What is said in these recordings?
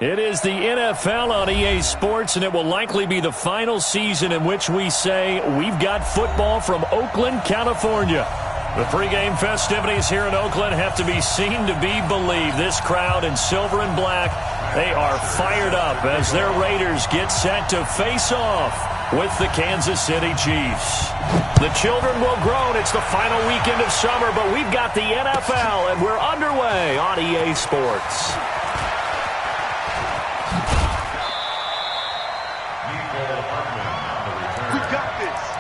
It is the NFL on EA Sports, and it will likely be the final season in which we say we've got football from Oakland, California. The pregame festivities here in Oakland have to be seen to be believed. This crowd in silver and black, they are fired up as their Raiders get set to face off with the Kansas City Chiefs. The children will groan. It's the final weekend of summer, but we've got the NFL, and we're underway on EA Sports.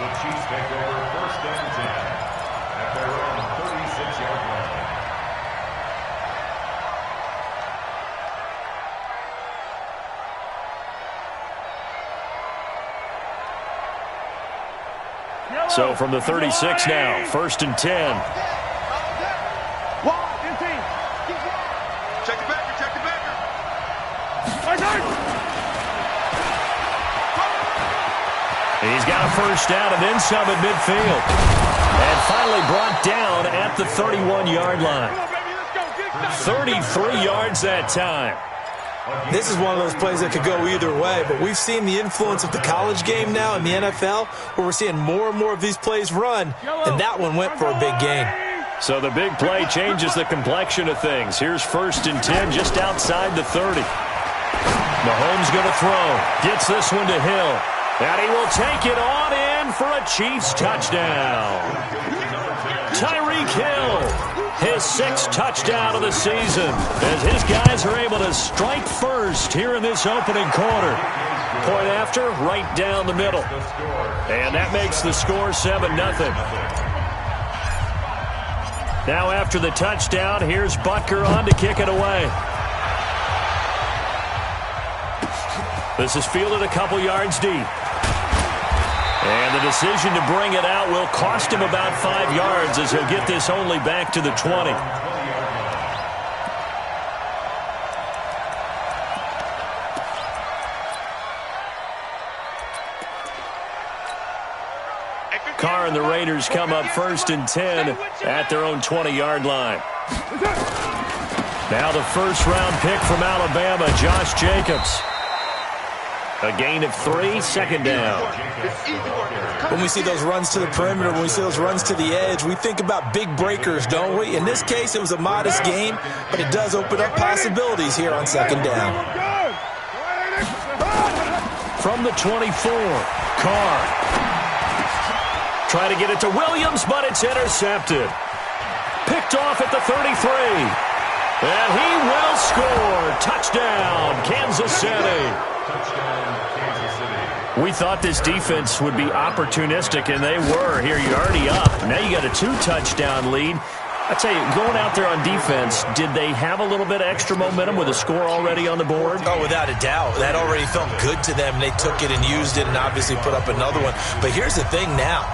The Chiefs take over first and 10 at their own 36-yard line. So from the 36 now, first and 10. Check the backer, check the backer. He's got a first down and then some at midfield. And finally brought down at the 31-yard line. 33 yards that time. This is one of those plays that could go either way, but we've seen the influence of the college game now in the NFL, where we're seeing more and more of these plays run, and that one went for a big gain. So the big play changes the complexion of things. Here's first and 10 just outside the 30. Mahomes going to throw. Gets this one to Hill. And he will take it on in for a Chiefs touchdown. Tyreek Hill, his 6th touchdown of the season, as his guys are able to strike first here in this opening quarter. Point after, right down the middle. And that makes the score 7-0. Now after the touchdown, here's Butker on to kick it away. This is fielded a couple yards deep. And the decision to bring it out will cost him about 5 yards as he'll get this only back to the 20. Carr and the Raiders come up first and 10 at their own 20-yard line. Now the first-round pick from Alabama, Josh Jacobs. A gain of 3, second down. When we see those runs to the perimeter, when we see those runs to the edge, we think about big breakers, don't we? In this case, it was a modest gain, but it does open up possibilities here on second down. From the 24, Carr. Try to get it to Williams, but it's intercepted. Picked off at the 33. And he will score. Touchdown, Kansas City. We thought this defense would be opportunistic, and they were. Here, you're already up. Now you got a 2-touchdown lead. I tell you, going out there on defense, did they have a little bit of extra momentum with a score already on the board? Oh, without a doubt. That already felt good to them. They took it and used it and obviously put up another one. But here's the thing now.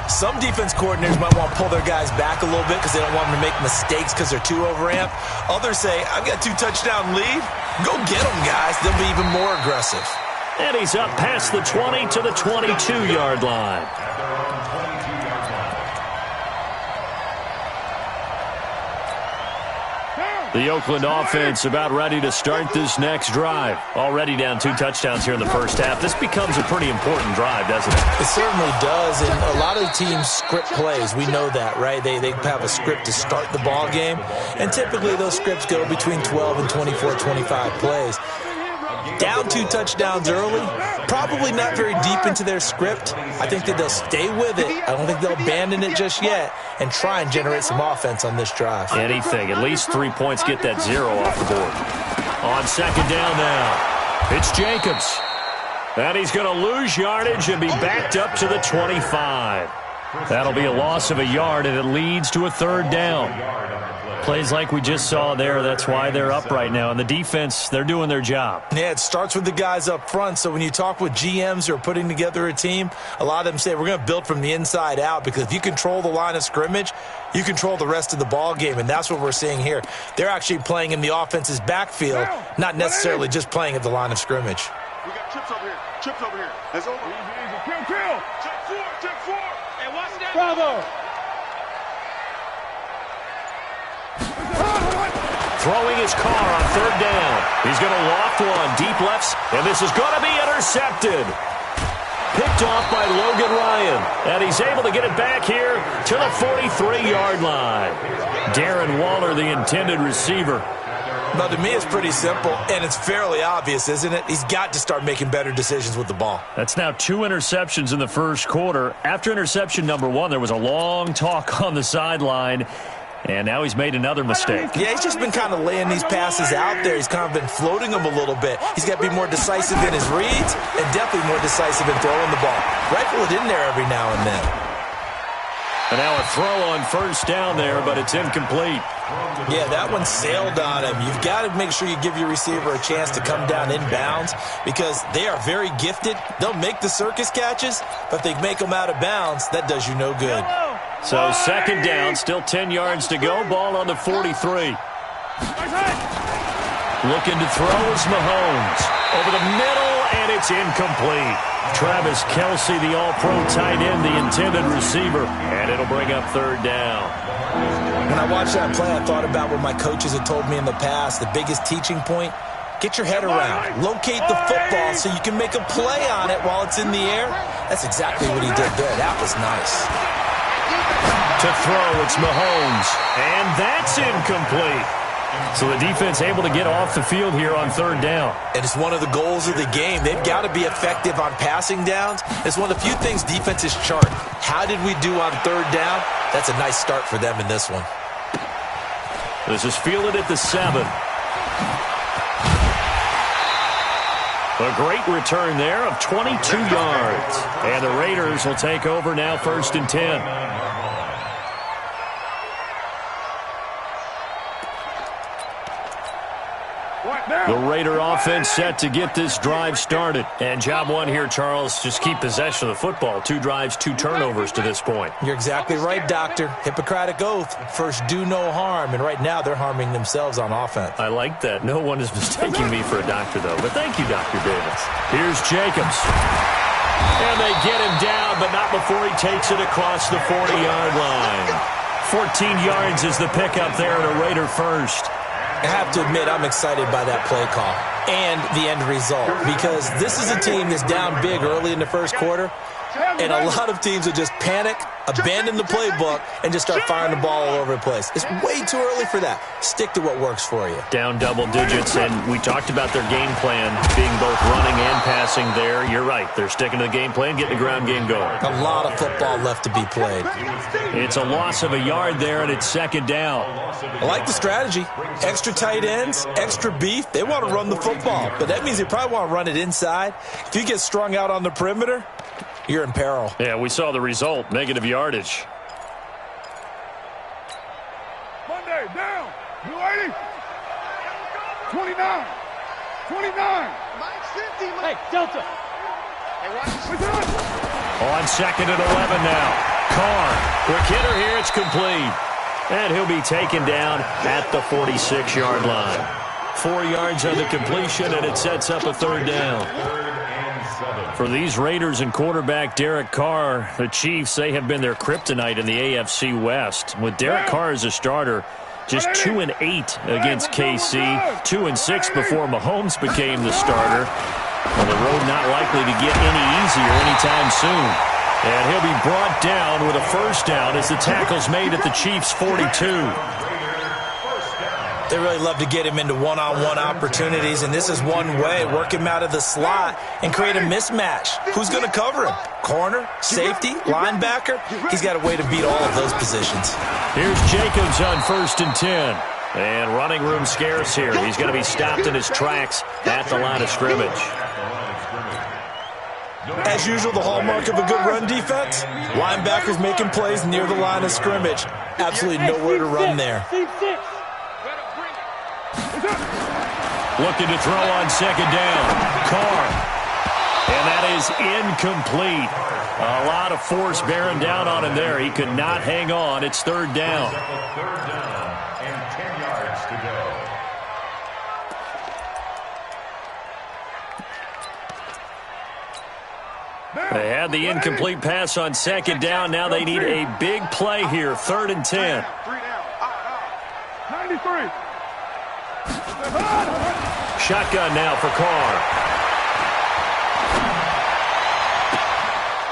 Some defense coordinators might want to pull their guys back a little bit because they don't want them to make mistakes because they're too overamped. Others say, I've got a 2-touchdown lead. Go get them, guys. They'll be even more aggressive. And he's up past the 20 to the 22-yard line. The Oakland offense about ready to start this next drive. Already down 2 touchdowns here in the first half. This becomes a pretty important drive, doesn't it? It certainly does, and a lot of teams script plays. We know that, right? They have a script to start the ball game, and typically those scripts go between 12 and 24, 25 plays. Down 2 touchdowns early, probably not very deep into their script. I think that they'll stay with it. I don't think they'll abandon it just yet and try and generate some offense on this drive. Anything. At least 3 points, get that 0 off the board. On second down now, it's Jacobs. And he's going to lose yardage and be backed up to the 25. That'll be a loss of a yard, and it leads to a 3rd down. Plays like we just saw there, that's why they're up right now. And the defense, they're doing their job. Yeah, it starts with the guys up front. So when you talk with GMs who are putting together a team, a lot of them say we're going to build from the inside out, because if you control the line of scrimmage, you control the rest of the ball game, and that's what we're seeing here. They're actually playing in the offense's backfield, not necessarily just playing at the line of scrimmage. We got chips over here. Chips over here. That's over. Easy. Kill. Check 4. Hey, watch that. Bravo. Throwing his car on third down. He's going to loft one deep left, and this is going to be intercepted. Picked off by Logan Ryan, and he's able to get it back here to the 43-yard line. Darren Waller, the intended receiver. Well, to me, it's pretty simple, and it's fairly obvious, isn't it? He's got to start making better decisions with the ball. That's now 2 interceptions in the first quarter. After interception number 1, there was a long talk on the sideline, and now he's made another mistake. Yeah, he's just been kind of laying these passes out there. He's kind of been floating them a little bit. He's got to be more decisive in his reads and definitely more decisive in throwing the ball. Rifle it in there every now and then. And now a throw on first down there, but it's incomplete. Yeah, that one sailed on him. You've got to make sure you give your receiver a chance to come down inbounds because they are very gifted. They'll make the circus catches, but if they make them out of bounds, that does you no good. So second down, still 10 yards to go. Ball on the 43. Looking to throw is Mahomes. Over the middle, and it's incomplete. Travis Kelce, the all-pro tight end, the intended receiver. And it'll bring up third down. When I watched that play, I thought about what my coaches had told me in the past. The biggest teaching point, get your head around. Locate the football so you can make a play on it while it's in the air. That's exactly what he did there. That was nice. To throw, it's Mahomes. And that's incomplete. So the defense able to get off the field here on third down. And it's one of the goals of the game. They've got to be effective on passing downs. It's one of the few things defenses chart. How did we do on third down? That's a nice start for them in this one. This is fielded at the 7. A great return there of 22 yards. And the Raiders will take over now, 1st and 10. The Raider offense set to get this drive started. And job one here, Charles, just keep possession of the football. 2 drives, 2 turnovers to this point. You're exactly right, Doctor. Hippocratic oath. First, do no harm. And right now, they're harming themselves on offense. I like that. No one is mistaking me for a doctor, though. But thank you, Dr. Davis. Here's Jacobs. And they get him down, but not before he takes it across the 40-yard line. 14 yards is the pickup there at a Raider first. I have to admit, I'm excited by that play call and the end result because this is a team that's down big early in the first quarter, and a lot of teams will just panic, abandon the playbook, and just start firing the ball all over the place. It's way too early for that. Stick to what works for you. Down double digits, and we talked about their game plan being both running and passing there. You're right. They're sticking to the game plan, getting the ground game going. A lot of football left to be played. It's a loss of a yard there, and it's second down. I like the strategy. Extra tight ends, extra beef. They want to run the football, but that means they probably want to run it inside. If you get strung out on the perimeter, you're in peril. Yeah, we saw the result, negative yardage. Monday, down. You ready? 29. 29. Hey, Delta. On second and 11 now. Carr, quick hitter here, it's complete. And he'll be taken down at the 46-yard line. 4 yards on the completion, and it sets up a third down. For these Raiders and quarterback Derek Carr, the Chiefs, they have been their kryptonite in the AFC West. With Derek Carr as a starter, just 2-8 against KC, 2-6 before Mahomes became the starter. On the road, not likely to get any easier anytime soon. And he'll be brought down with a first down as the tackle's made at the Chiefs' 42. They really love to get him into one-on-one opportunities, and this is one way. Work him out of the slot and create a mismatch. Who's going to cover him? Corner, safety, linebacker? He's got a way to beat all of those positions. Here's Jacobs on 1st and 10. And running room scarce here. He's going to be stopped in his tracks at the line of scrimmage. As usual, the hallmark of a good run defense, linebackers making plays near the line of scrimmage. Absolutely nowhere to run there. Looking to throw on second down. Carr. And that is incomplete. A lot of force bearing down on him there. He could not hang on. It's third down. Third down and 10 yards to go. They had the incomplete pass on second down. Now they need a big play here. 3rd and 10. 93. Shotgun now for Carr.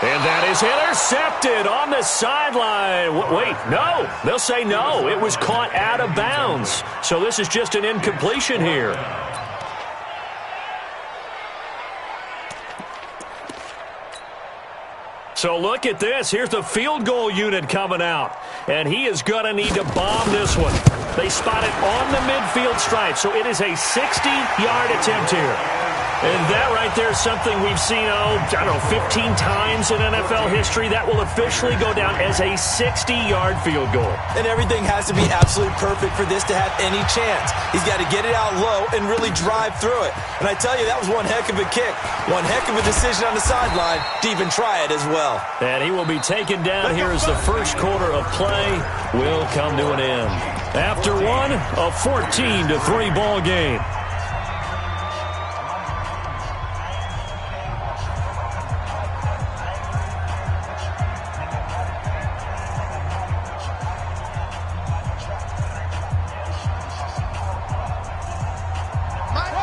And that is intercepted on the sideline. Wait, no. They'll say no. It was caught out of bounds. So this is just an incompletion here. So look at this. Here's the field goal unit coming out. And he is going to need to bomb this one. They spot it on the midfield stripe. So it is a 60-yard attempt here. And that right there is something we've seen, I don't know, 15 times in NFL history. That will officially go down as a 60-yard field goal. And everything has to be absolutely perfect for this to have any chance. He's got to get it out low and really drive through it. And I tell you, that was one heck of a kick. One heck of a decision on the sideline to even try it as well. And he will be taken down here as the first quarter of play will come to an end. After one, a 14-3 ball game.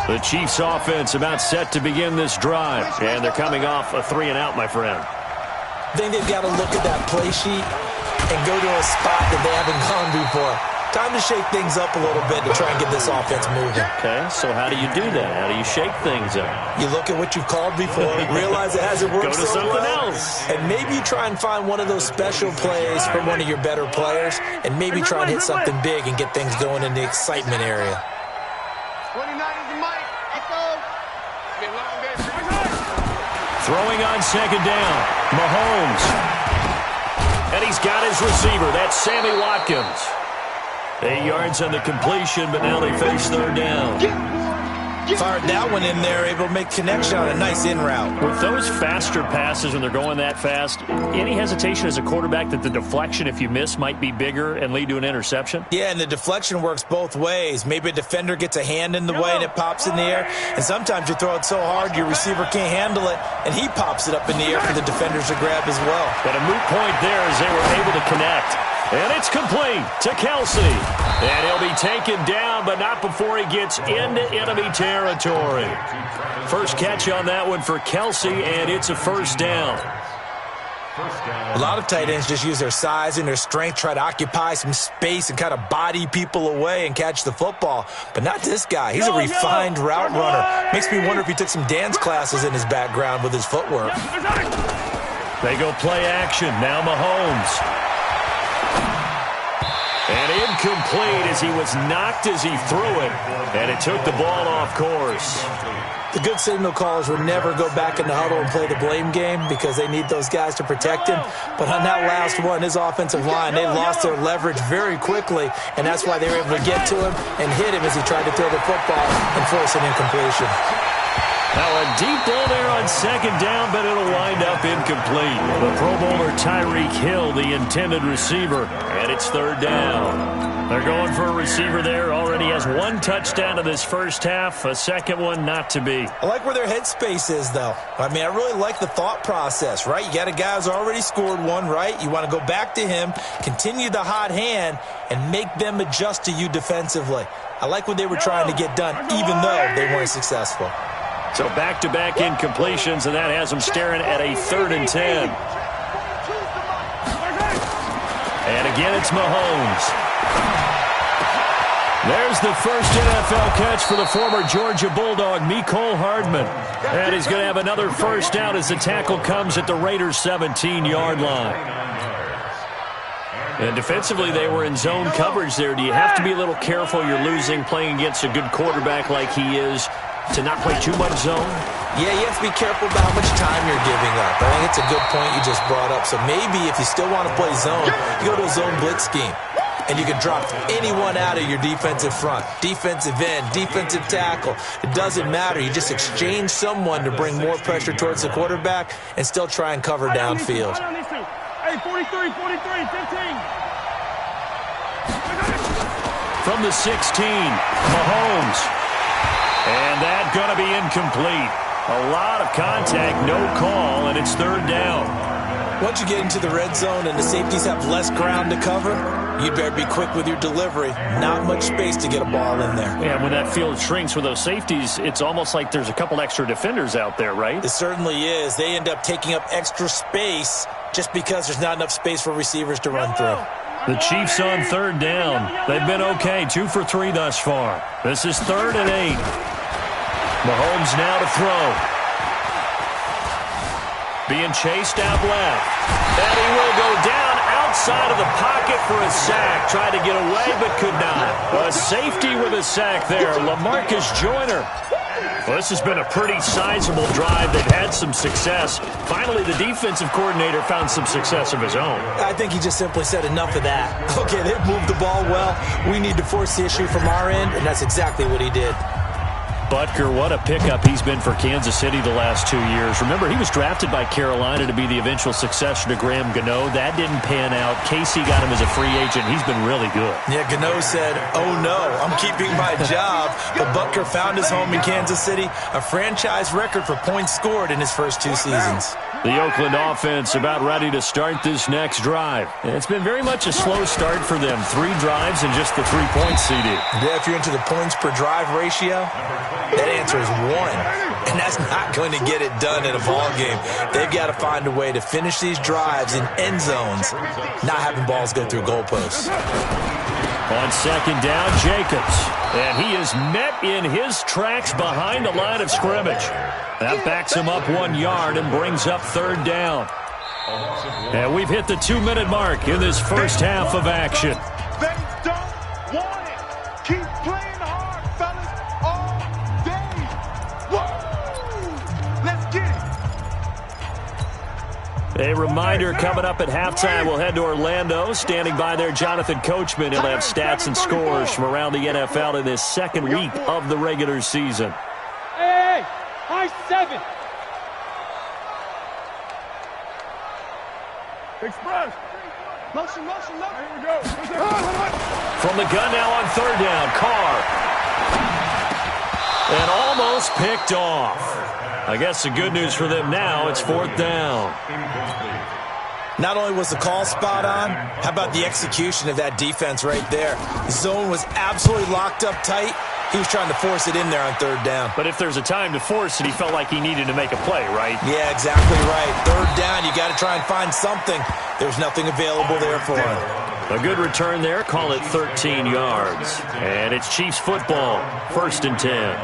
The Chiefs offense about set to begin this drive. And they're coming off a 3-and-out, my friend. I think they've got to look at that play sheet and go to a spot that they haven't gone before. Time to shake things up a little bit to try and get this offense moving. Okay, so how do you do that? How do you shake things up? You look at what you've called before, realize it hasn't worked so well. Go to something else. And maybe you try and find one of those special plays from one of your better players, and maybe try and hit something big and get things going in the excitement area. 29 is the mic. Echo. Been a long day. Throwing on second down, Mahomes. And he's got his receiver. That's Sammy Watkins. 8 yards on the completion, but now they face third down. Fired that one in there, able to make connection on a nice in route. With those faster passes when they're going that fast, any hesitation as a quarterback that the deflection, if you miss, might be bigger and lead to an interception? Yeah, and the deflection works both ways. Maybe a defender gets a hand in the way and it pops in the air, and sometimes you throw it so hard your receiver can't handle it, and he pops it up in the air for the defenders to grab as well. But a moot point there as they were able to connect. And it's complete to Kelsey. And he'll be taken down, but not before he gets into enemy territory. First catch on that one for Kelsey, and it's a first down. A lot of tight ends just use their size and their strength, try to occupy some space and kind of body people away and catch the football. But not this guy. He's a refined route runner. Makes me wonder if he took some dance classes in his background with his footwork. They go play action. Now Mahomes. And incomplete as he was knocked as he threw it. And it took the ball off course. The good signal callers would never go back in the huddle and play the blame game because they need those guys to protect him. But on that last one, his offensive line, they lost their leverage very quickly, and that's why they were able to get to him and hit him as he tried to throw the football and force an incompletion. Now a deep ball there on second down, but it'll wind up incomplete. The Pro Bowler Tyreek Hill, the intended receiver, and it's third down. They're going for a receiver there. Already has one touchdown in this first half, a second one not to be. I like where their headspace is, though. I mean, I really like the thought process, right? You got a guy who's already scored one, right? You want to go back to him, continue the hot hand, and make them adjust to you defensively. I like what they were trying to get done, even though they weren't successful. So back-to-back incompletions, and that has them staring at a 3rd and 10. And again, it's Mahomes. There's the first NFL catch for the former Georgia Bulldog, Mecole Hardman. And he's going to have another first down as the tackle comes at the Raiders' 17-yard line. And defensively, they were in zone coverage there. Do you have to be a little careful? You're losing, playing against a good quarterback like he is, to not play too much zone? Yeah, you have to be careful about how much time you're giving up. I think it's a good point you just brought up. So maybe if you still want to play zone, you go to a zone blitz scheme. And you can drop anyone out of your defensive front, defensive end, defensive tackle. It doesn't matter. You just exchange someone to bring more pressure towards the quarterback and still try and cover downfield. Hey, 43, 15. From the 16, Mahomes. And that's going to be incomplete. A lot of contact, no call, and it's third down. Once you get into the red zone and the safeties have less ground to cover, you'd better be quick with your delivery. Not much space to get a ball in there. Yeah, when that field shrinks with those safeties, it's almost like there's a couple extra defenders out there, right? It certainly is. They end up taking up extra space just because there's not enough space for receivers to run through. The Chiefs on third down. They've been okay, 2 for 3 thus far. This is 3rd and 8. Mahomes now to throw. Being chased out left. And he will go down outside of the pocket for a sack. Tried to get away, but could not. A safety with a sack there. LaMarcus Joyner. Well, this has been a pretty sizable drive. They've had some success. Finally, the defensive coordinator found some success of his own. I think he just simply said enough of that. Okay, they've moved the ball well. We need to force the issue from our end, and that's exactly what he did. Butker, what a pickup he's been for Kansas City the last 2 years. Remember, he was drafted by Carolina to be the eventual successor to Graham Gano. That didn't pan out. Casey got him as a free agent. He's been really good. Yeah, Gano said, oh no, I'm keeping my job. But Butker found his home in Kansas City, a franchise record for points scored in his first 2 seasons. The Oakland offense about ready to start this next drive. It's been very much a slow start for them. 3 drives and just the 3 points, CD. Yeah, if you're into the points per drive ratio, that answer is 1. And that's not going to get it done in a ball game. They've got to find a way to finish these drives in end zones, not having balls go through goalposts. On second down, Jacobs. And he is met in his tracks behind the line of scrimmage. That backs him up 1 yard and brings up 3rd down. And we've hit the 2-minute mark in this first half of action. They don't want it. Keep playing hard, fellas, all day. Woo! Let's get it. A reminder coming up at halftime. We'll head to Orlando. Standing by there, Jonathan Coachman. He'll have stats and scores from around the NFL in this second week of the regular season. Hey, high 7. Express. Motion. Here we go. From the gun now on 3rd down, Carr. And almost picked off. I guess the good news for them now, it's 4th down. Not only was the call spot on, how about the execution of that defense right there? The zone was absolutely locked up tight. He was trying to force it in there on 3rd down. But if there's a time to force it, he felt like he needed to make a play, right? Yeah, exactly right. 3rd down, you got to try and find something. There's nothing available there for him. A good return there, call it 13 yards. And it's Chiefs football, 1st and 10.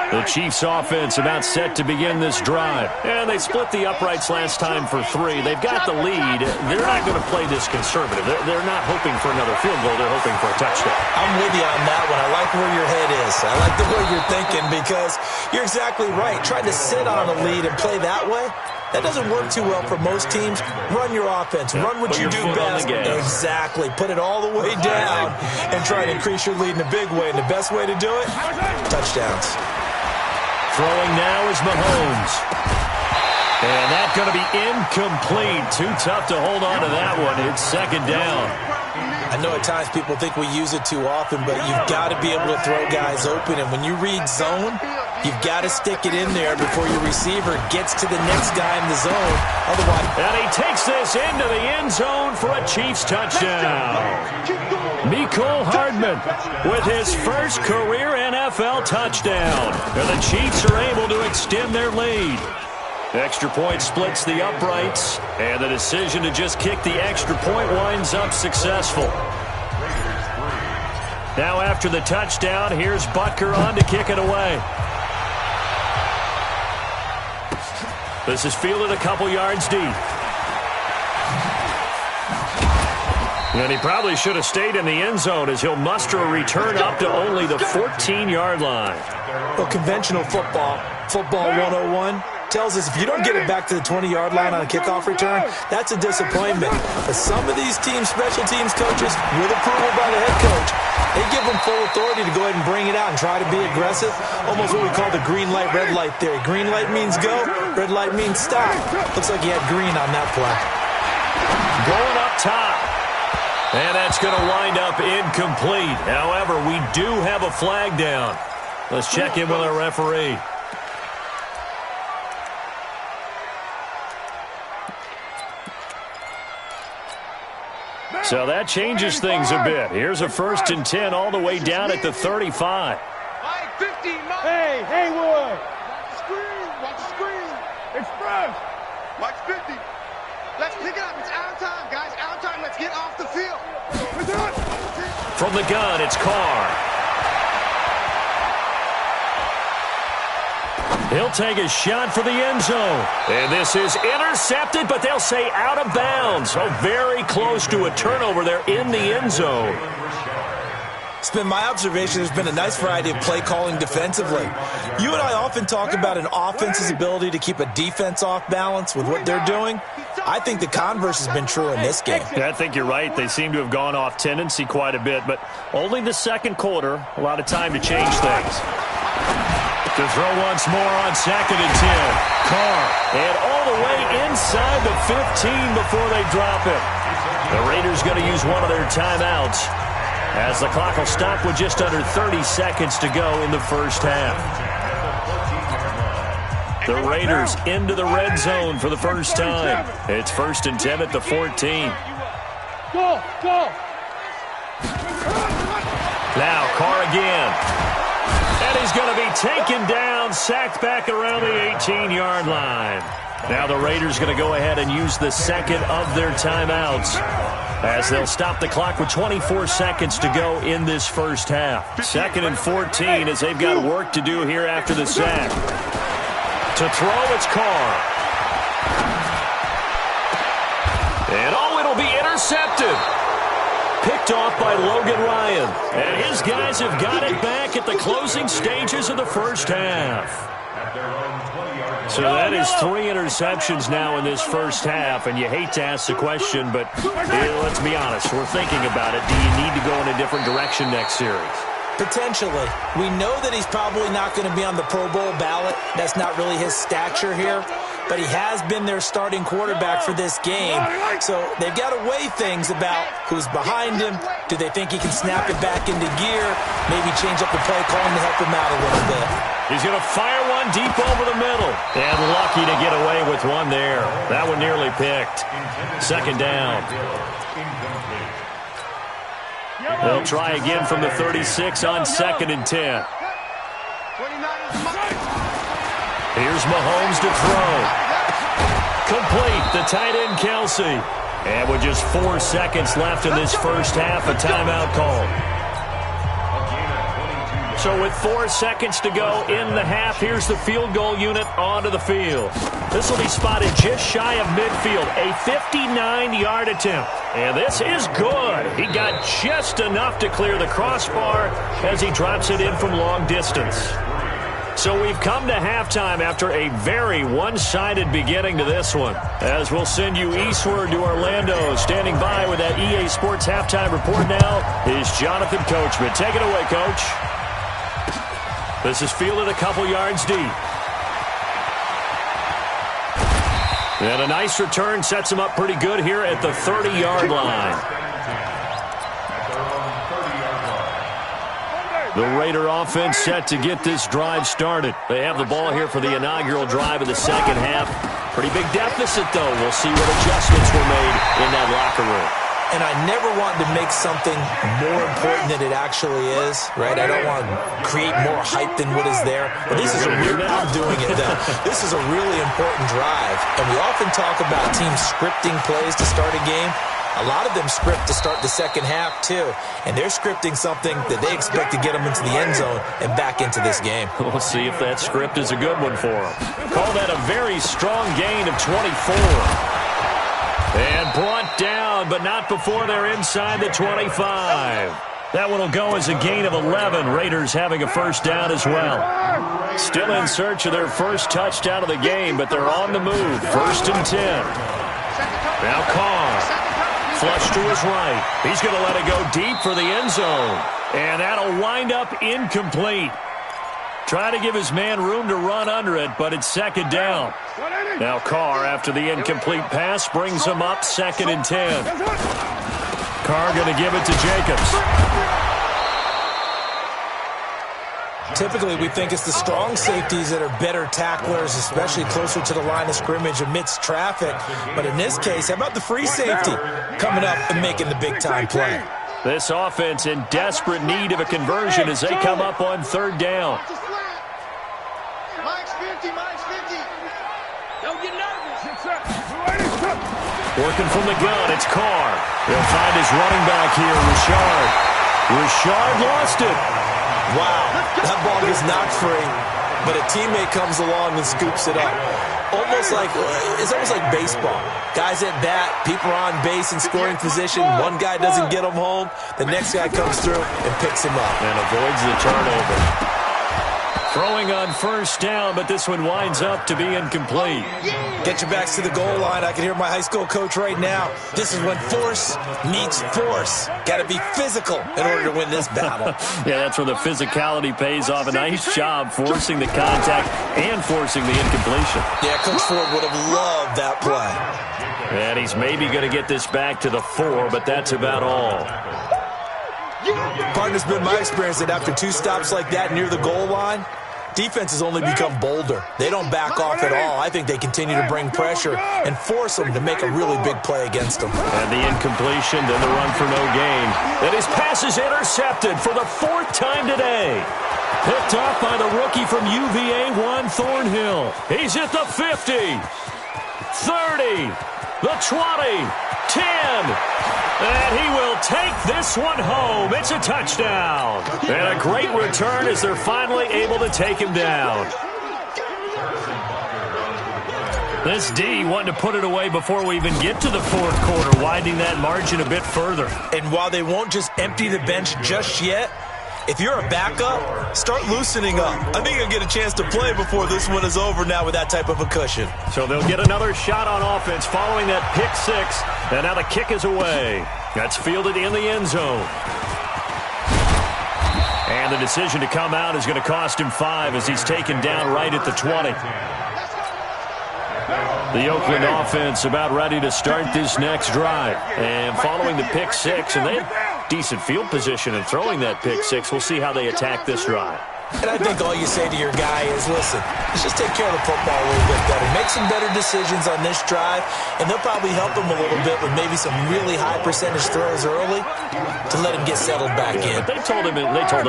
The Chiefs offense about set to begin this drive. And they split the uprights last time for 3. They've got the lead. They're not going to play this conservative. They're not hoping for another field goal. They're hoping for a touchdown. I'm with you on that one. I like where your head is. I like the way you're thinking because you're exactly right. Trying to sit on a lead and play that way, that doesn't work too well for most teams. Run your offense. Run what you do best. Exactly. Put it all the way down and try to increase your lead in a big way. And the best way to do it, touchdowns. Throwing now is Mahomes. And that's going to be incomplete. Too tough to hold on to that one. It's 2nd down. I know at times people think we use it too often, but you've got to be able to throw guys open. And when you read zone, you've got to stick it in there before your receiver gets to the next guy in the zone. Otherwise, and he takes this into the end zone for a Chiefs touchdown. Mecole Hardman with his first career NFL touchdown. And the Chiefs are able to extend their lead. Extra point splits the uprights, and the decision to just kick the extra point winds up successful. Now after the touchdown, here's Butker on to kick it away. This is fielded a couple yards deep. And he probably should have stayed in the end zone as he'll muster a return up to only the 14-yard line. Well, conventional football 101, tells us if you don't get it back to the 20-yard line on a kickoff return, that's a disappointment. But some of these teams, special teams coaches, with approval by the head coach, they give them full authority to go ahead and bring it out and try to be aggressive. Almost what we call the green light, red light theory. Green light means go, Red light means stop. Looks like he had green on that play. Going up top. And that's going to wind up incomplete. However, we do have a flag down. Let's check in with our referee. So that changes things a bit. Here's a 1st and 10 all the way down at the 35. Hey, Haywood! Watch the screen! Watch the screen! Express! Watch 50. Let's pick it up. It's our time, guys. Our time. Let's get off the field. From the gun, it's Carr. He'll take a shot for the end zone. And this is intercepted, but they'll say out of bounds. So very close to a turnover there in the end zone. It's been my observation there's been a nice variety of play calling defensively. You and I often talk about an offense's ability to keep a defense off balance with what they're doing. I think the converse has been true in this game. Yeah, I think you're right. They seem to have gone off tendency quite a bit, but only the second quarter, a lot of time to change things. To throw once more on 2nd and 10. Carr, and all the way inside the 15 before they drop it. The Raiders going to use one of their timeouts as the clock will stop with just under 30 seconds to go in the first half. The Raiders into the red zone for the first time. It's 1st and 10 at the 14. Go! Now Carr again. And he's going to be taken down, sacked back around the 18-yard line. Now the Raiders going to go ahead and use the second of their timeouts as they'll stop the clock with 24 seconds to go in this first half. 2nd and 14 as they've got work to do here after the sack. To throw, it's Carr. And it'll be intercepted. Picked off by Logan Ryan. And his guys have got it back at the closing stages of the first half. So that is 3 interceptions now in this first half, and you hate to ask the question, but let's be honest, we're thinking about it. Do you need to go in a different direction next series? Potentially. We know that he's probably not going to be on the Pro Bowl ballot. That's not really his stature here. But he has been their starting quarterback for this game. So they've got to weigh things about who's behind him. Do they think he can snap it back into gear? Maybe change up the play calling to help him out a little bit. He's going to fire one deep over the middle. And lucky to get away with one there. That one nearly picked. 2nd down. They'll try again from the 36 on 2nd and 10. Here's Mahomes to throw. Complete, the tight end Kelsey. And with just 4 seconds left in this first half, a timeout call. So with 4 seconds to go in the half, here's the field goal unit onto the field. This will be spotted just shy of midfield, a 59-yard attempt. And this is good. He got just enough to clear the crossbar as he drops it in from long distance. So we've come to halftime after a very one-sided beginning to this one. As we'll send you eastward to Orlando. Standing by with that EA Sports halftime report now is Jonathan Coachman. Take it away, Coach. This is fielded a couple yards deep. And a nice return sets him up pretty good here at the 30-yard line. The Raider offense set to get this drive started. They have the ball here for the inaugural drive of the second half. Pretty big deficit, though. We'll see what adjustments were made in that locker room. And I never want to make something more important than it actually is, right? I don't want to create more hype than what is there. But this is I'm doing it, though. This is a really important drive. And we often talk about teams scripting plays to start a game. A lot of them script to start the second half, too. And they're scripting something that they expect to get them into the end zone and back into this game. We'll see if that script is a good one for them. Call that a very strong gain of 24. And brought down, but not before they're inside the 25. That one will go as a gain of 11. Raiders having a first down as well. Still in search of their first touchdown of the game, but they're on the move. 1st and 10. Now Carr. Flush to his right. He's going to let it go deep for the end zone. And that'll wind up incomplete. Try to give his man room to run under it, but it's second down. Now Carr, after the incomplete pass, brings him up 2nd and 10. Carr going to give it to Jacobs. Typically, we think it's the strong safeties that are better tacklers, especially closer to the line of scrimmage amidst traffic. But in this case, how about the free safety coming up and making the big-time play? This offense in desperate need of a conversion as they come up on 3rd down. Mike's 50, Mike's 50. Don't get nervous. Working from the gun, it's Carr. He'll find his running back here, Richard. Richard lost it. Wow, that ball gets knocked free, but a teammate comes along and scoops it up. It's almost like baseball. Guys at bat, people are on base in scoring position. One guy doesn't get him home. The next guy comes through and picks him up. And avoids the turnover. Throwing on 1st down, but this one winds up to be incomplete. Get your backs to the goal line. I can hear my high school coach right now. This is when force meets force. Got to be physical in order to win this battle. Yeah, that's where the physicality pays off. A nice job forcing the contact and forcing the incompletion. Yeah, Coach Ford would have loved that play. And he's maybe going to get this back to the 4, but that's about all. Partner's been my experience that after 2 stops like that near the goal line, defenses only become bolder. They don't back off at all. I think they continue to bring pressure and force them to make a really big play against them. And the incompletion, then the run for no gain. And his pass is intercepted for the 4th time today. Picked off by the rookie from UVA, Juan Thornhill. He's at the 50, 30, the 20, 10. And he will take this one home. It's a touchdown. And a great return as they're finally able to take him down. This D wanting to put it away before we even get to the 4th quarter, widening that margin a bit further. And while they won't just empty the bench just yet, if you're a backup, start loosening up. I think you'll get a chance to play before this one is over now with that type of a cushion. So they'll get another shot on offense following that pick 6. And now the kick is away. That's fielded in the end zone. And the decision to come out is going to cost him 5 as he's taken down right at the 20. The Oakland offense about ready to start this next drive. And following the pick 6, and they have decent field position in throwing that pick 6. We'll see how they attack this drive. And I think all you say to your guy is, listen, let's just take care of the football a little bit better. Make some better decisions on this drive, and they'll probably help him a little bit with maybe some really high percentage throws early to let him get settled back in. But they told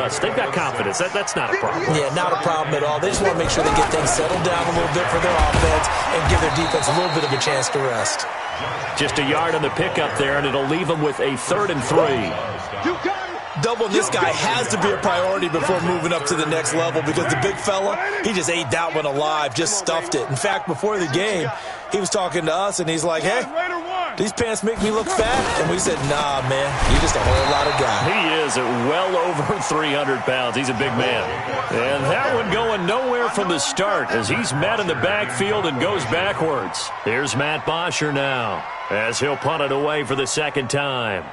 us they've got confidence. That's not a problem. Yeah, not a problem at all. They just want to make sure they get things settled down a little bit for their offense and give their defense a little bit of a chance to rest. Just a yard on the pickup there, and it'll leave them with a 3rd and 3. Doubling this guy has to be a priority before moving up to the next level because the big fella, he just ate that one alive, just stuffed it. In fact, before the game, he was talking to us, and he's like, hey, these pants make me look fat? And we said, nah, man, you're just a whole lot of guy. He is at well over 300 pounds. He's a big man. And that one going nowhere from the start as he's met in the backfield and goes backwards. Here's Matt Bosher now as he'll punt it away for the 2nd time.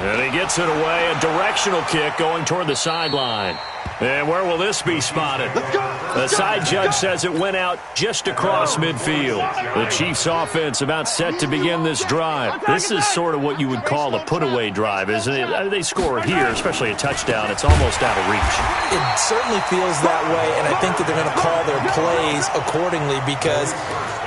And he gets it away, a directional kick going toward the sideline. And where will this be spotted? The side judge says it went out just across midfield. The Chiefs offense about set to begin this drive. This is sort of what you would call a put-away drive, isn't it? They score here, especially a touchdown. It's almost out of reach. It certainly feels that way, and I think that they're going to call their plays accordingly because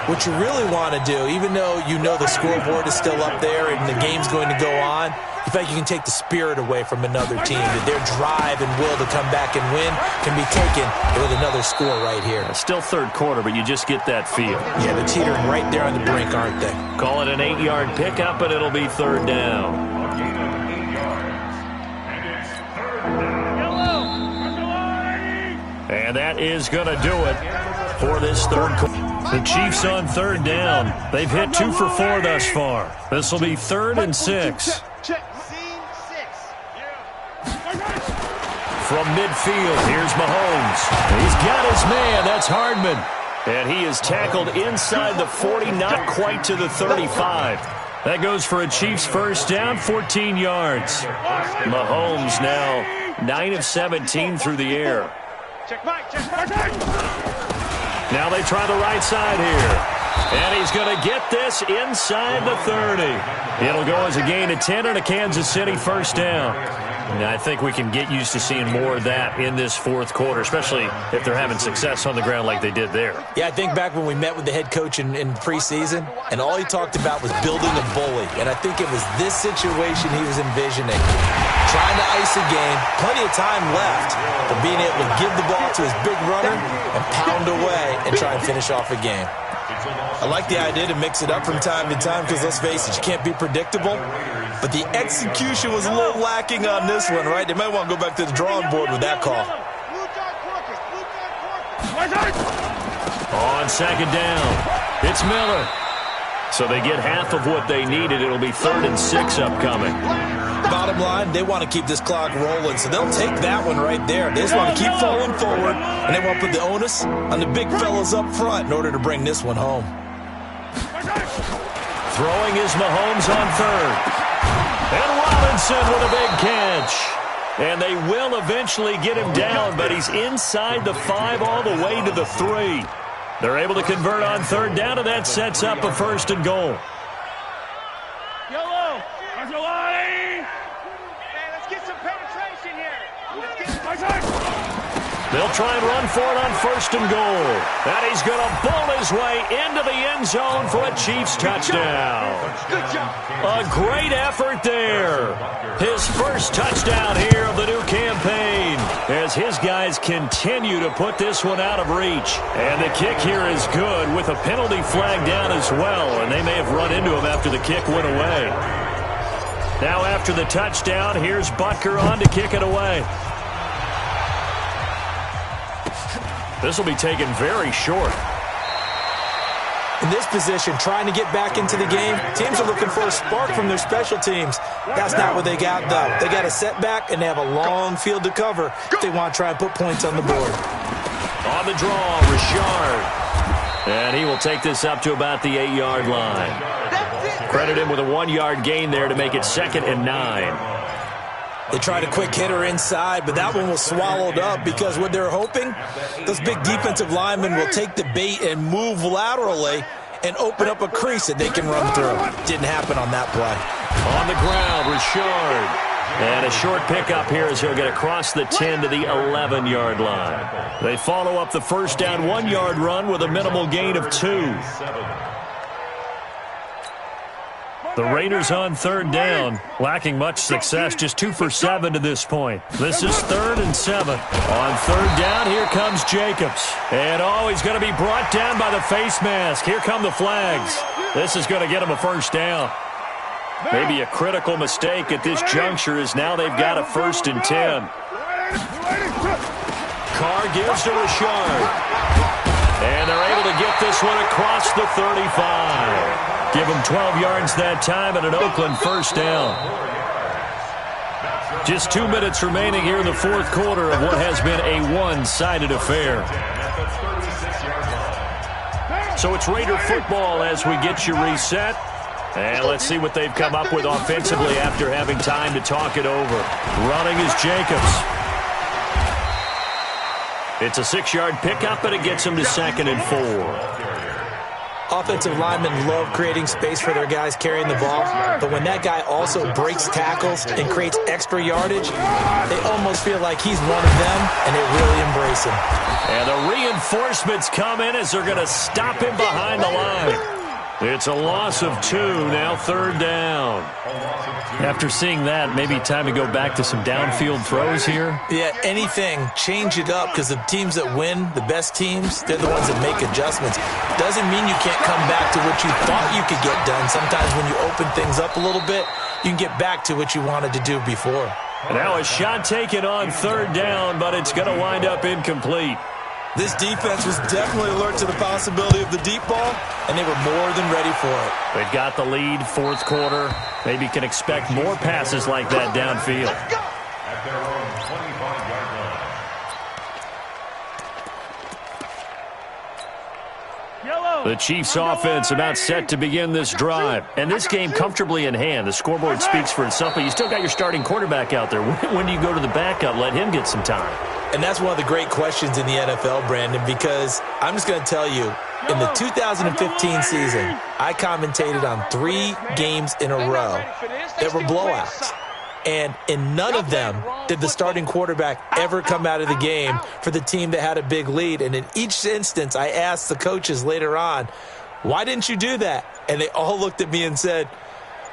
what you really want to do, even though you know the scoreboard is still up there and the game's going to go on, in fact, you can take the spirit away from another team. That their drive and will to come back and win can be taken with another score right here. It's still 3rd quarter, but you just get that feel. Yeah, they're teetering right there on the brink, aren't they? Call it an 8-yard pickup, and it'll be 3rd down. And that is going to do it for this 3rd quarter. The Chiefs on 3rd down. They've hit 2 for 4 thus far. This will be 3rd and 6. From midfield, here's Mahomes. He's got his man. That's Hardman. And he is tackled inside the 40, not quite to the 35. That goes for a Chiefs first down, 14 yards. Mahomes now 9 of 17 through the air. Now they try the right side here. And he's going to get this inside the 30. It'll go as a gain of 10 and a Kansas City first down. And I think we can get used to seeing more of that in this fourth quarter, especially if they're having success on the ground like they did there. Yeah, I think back when we met with the head coach in preseason, and all he talked about was building a bully. And I think it was this situation he was envisioning. Trying to ice a game, plenty of time left, but being able to give the ball to his big runner and pound away and try and finish off a game. I like the idea to mix it up from time to time because, let's face it, you can't be predictable. But the execution was a little lacking on this one, right? They might want to go back to the drawing board with that call. On second down, it's Miller. So they get half of what they needed. It'll be 3rd and 6 upcoming. Bottom line, they want to keep this clock rolling, so they'll take that one right there. They just want to keep falling forward, and they want to put the onus on the big fellas up front in order to bring this one home. Throwing is Mahomes on 3rd. And Robinson with a big catch. And they will eventually get him down, but he's inside the 5 all the way to the 3. They're able to convert on 3rd down, and that sets up a 1st and goal. Yellow, there's a line. Hey, let's get some penetration here. They'll try and run for it on 1st and goal. And he's going to bowl his way into the end zone for a Chiefs touchdown. Good job. A great effort there. His first touchdown here of the new campaign as his guys continue to put this one out of reach. And the kick here is good with a penalty flag down as well. And they may have run into him after the kick went away. Now after the touchdown, here's Butker on to kick it away. This will be taken very short. In this position, trying to get back into the game, teams are looking for a spark from their special teams. That's not what they got, though. They got a setback, and they have a long field to cover if they want to try and put points on the board. On the draw, Richard. And he will take this up to about the 8-yard line. Credit him with a 1-yard gain there to make it 2nd and 9. They tried a quick hitter inside, but that one was swallowed up because what they're hoping, those big defensive linemen will take the bait and move laterally and open up a crease that they can run through. Didn't happen on that play. On the ground, Richard. And a short pickup here as he'll get across the 10 to the 11-yard line. They follow up the first down 1-yard run with a minimal gain of 2. The Raiders on 3rd down, lacking much success, just 2 for 7 to this point. This is 3rd and 7. On 3rd down, here comes Jacobs. And he's going to be brought down by the face mask. Here come the flags. This is going to get him a first down. Maybe a critical mistake at this juncture as now they've got a 1st and 10. Carr gives to Richard. And they're able to get this one across the 35. Give them 12 yards that time and an Oakland first down. Just 2 minutes remaining here in the fourth quarter of what has been a one-sided affair. So it's Raider football as we get you reset. And let's see what they've come up with offensively after having time to talk it over. Running is Jacobs. It's a 6-yard pickup, and it gets them to 2nd and 4. Offensive linemen love creating space for their guys carrying the ball, but when that guy also breaks tackles and creates extra yardage, they almost feel like he's one of them, and they really embrace him. And the reinforcements come in as they're going to stop him behind the line. It's a loss of 2, now 3rd down. After seeing that, maybe time to go back to some downfield throws here? Yeah, anything. Change it up because the teams that win, the best teams, they're the ones that make adjustments. Doesn't mean you can't come back to what you thought you could get done. Sometimes when you open things up a little bit, you can get back to what you wanted to do before. Now a shot taken on 3rd down, but it's going to wind up incomplete. This defense was definitely alert to the possibility of the deep ball, and they were more than ready for it. They've got the lead, fourth quarter. Maybe can expect more passes like that downfield. At their own 25-yard line. Yellow, The Chiefs offense about set to begin this drive. And this game comfortably in hand. The scoreboard speaks for itself, but you still got your starting quarterback out there. When do you go to the backup? Let him get some time. And that's one of the great questions in the NFL, Brandon, because I'm just going to tell you, in the 2015 season, I commentated on 3 games in a row that were blowouts. And in none of them did the starting quarterback ever come out of the game for the team that had a big lead. And in each instance, I asked the coaches later on, why didn't you do that? And they all looked at me and said,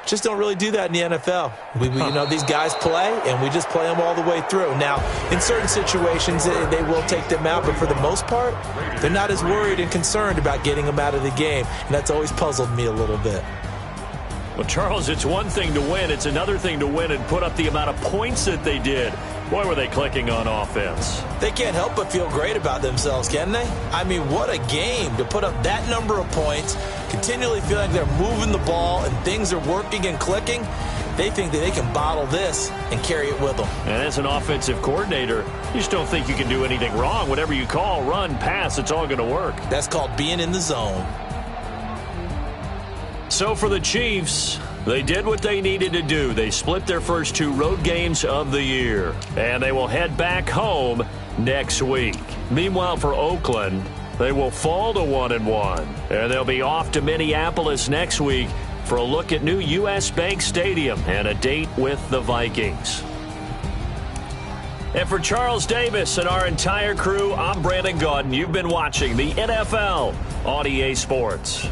just don't really do that in the NFL. These guys play, and we just play them all the way through. Now, in certain situations, they will take them out, but for the most part, they're not as worried and concerned about getting them out of the game, and that's always puzzled me a little bit. Well, Charles, it's one thing to win. It's another thing to win and put up the amount of points that they did. Boy, were they clicking on offense. They can't help but feel great about themselves, can they? I mean, what a game to put up that number of points, continually feel like they're moving the ball and things are working and clicking. They think that they can bottle this and carry it with them. And as an offensive coordinator, you just don't think you can do anything wrong. Whatever you call, run, pass, it's all going to work. That's called being in the zone. So for the Chiefs, they did what they needed to do. They split their first 2 road games of the year, and they will head back home next week. Meanwhile, for Oakland, they will fall to 1-1, and they'll be off to Minneapolis next week for a look at new U.S. Bank Stadium and a date with the Vikings. And for Charles Davis and our entire crew, I'm Brandon Gaudin. You've been watching the NFL on EA Sports.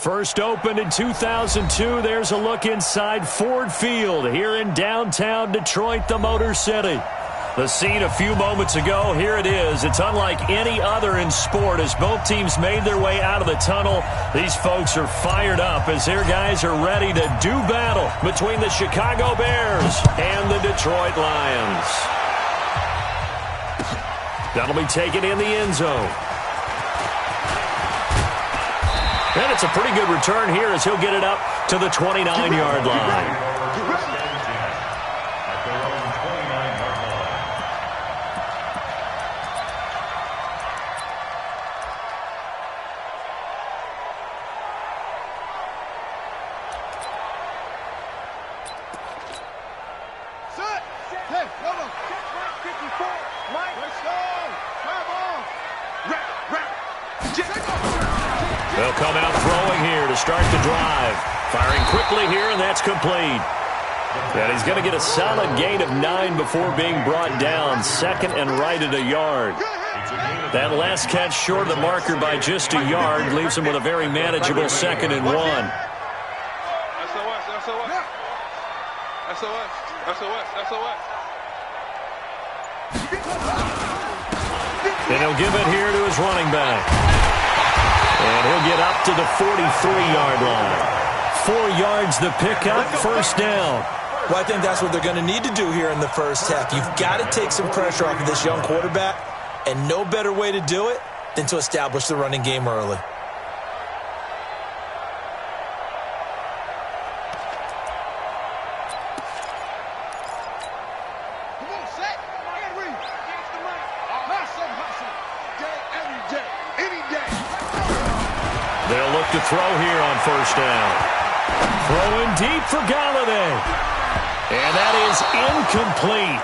First opened in 2002, there's a look inside Ford Field here in downtown Detroit, the Motor City. The scene a few moments ago, here it is. It's unlike any other in sport as both teams made their way out of the tunnel. These folks are fired up as their guys are ready to do battle between the Chicago Bears and the Detroit Lions. That'll be taken in the end zone. And it's a pretty good return here as he'll get it up to the 29-yard line. They'll come out throwing here to start the drive. Firing quickly here, and that's complete. And he's going to get a solid gain of 9 before being brought down. Second and right at a yard. That last catch short of the marker by just a yard leaves him with a very manageable 2nd and 1. And he'll give it here to his running back. And he'll get up to the 43-yard line. 4 yards the pickup, first down. Well, I think that's what they're going to need to do here in the first half. You've got to take some pressure off of this young quarterback, and no better way to do it than to establish the running game early. They'll look to throw here on first down. Throwing deep for Galladay. And that is incomplete.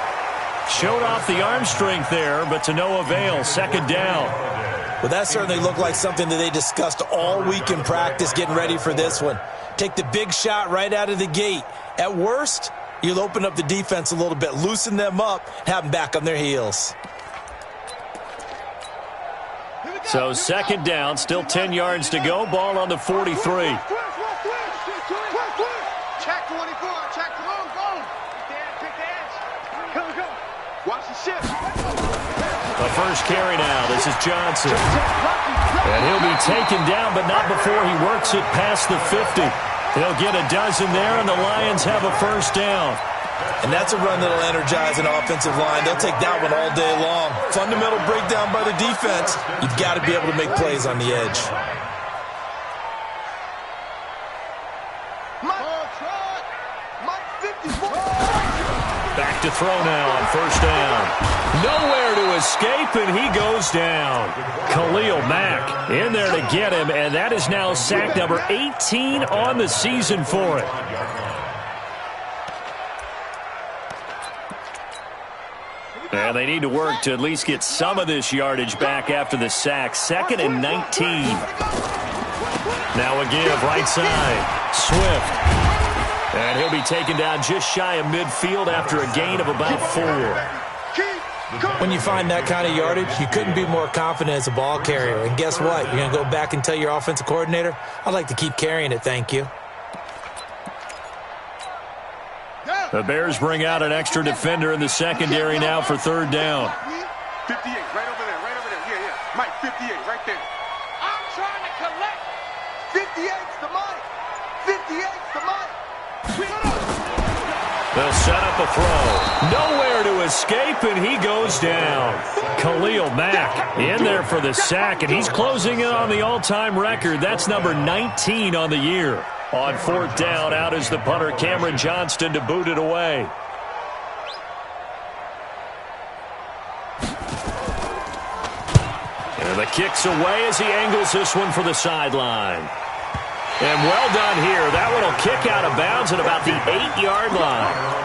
Showed off the arm strength there, but to no avail. 2nd down. Well, that certainly looked like something that they discussed all week in practice getting ready for this one. Take the big shot right out of the gate. At worst, you'll open up the defense a little bit, loosen them up, have them back on their heels. So 2nd down, still 10 yards to go. Ball on the 43. Check 24, check the room, go. Big dance. Go. Watch the shift. The first carry now. This is Johnson. And he'll be taken down, but not before he works it past the 50. He'll get a dozen there, and the Lions have a first down. And that's a run that'll energize an offensive line. They'll take that one all day long. Fundamental breakdown by the defense. You've got to be able to make plays on the edge. Back to throw now on first down. Nowhere to escape, and he goes down. Khalil Mack in there to get him, and that is now sack number 18 on the season for it. And they need to work to at least get some of this yardage back after the sack. 2nd and 19. Now a give right side. Swift. And he'll be taken down just shy of midfield after a gain of about 4. When you find that kind of yardage, you couldn't be more confident as a ball carrier. And guess what? You're going to go back and tell your offensive coordinator, I'd like to keep carrying it, thank you. The Bears bring out an extra defender in the secondary now for 3rd down. 58, right over there. Yeah. Mike, 58, right there. I'm trying to collect. 58's the Mike. 58's the Mike. They'll set up a throw. Nowhere to escape, and he goes down. Khalil Mack in there for the sack, and he's closing in on the all-time record. That's number 19 on the year. On 4th down, out is the punter, Cameron Johnston, to boot it away. And the kick's away as he angles this one for the sideline. And well done here. That one will kick out of bounds at about the 8-yard line.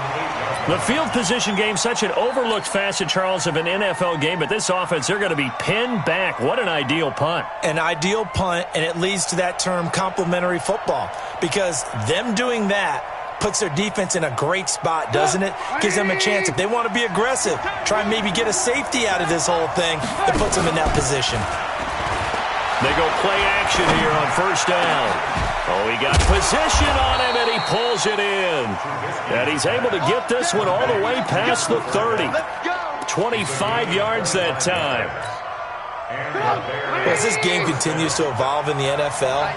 The field position game, such an overlooked facet, Charles, of an NFL game, but this offense, they're going to be pinned back. What an ideal punt. An ideal punt, and it leads to that term complementary football, because them doing that puts their defense in a great spot, doesn't it? Gives them a chance. If they want to be aggressive, try and maybe get a safety out of this whole thing, it puts them in that position. They go play action here on first down. Oh, he got position on him, and he pulls it in. And he's able to get this one all the way past the 30. 25 yards that time. As this game continues to evolve in the NFL,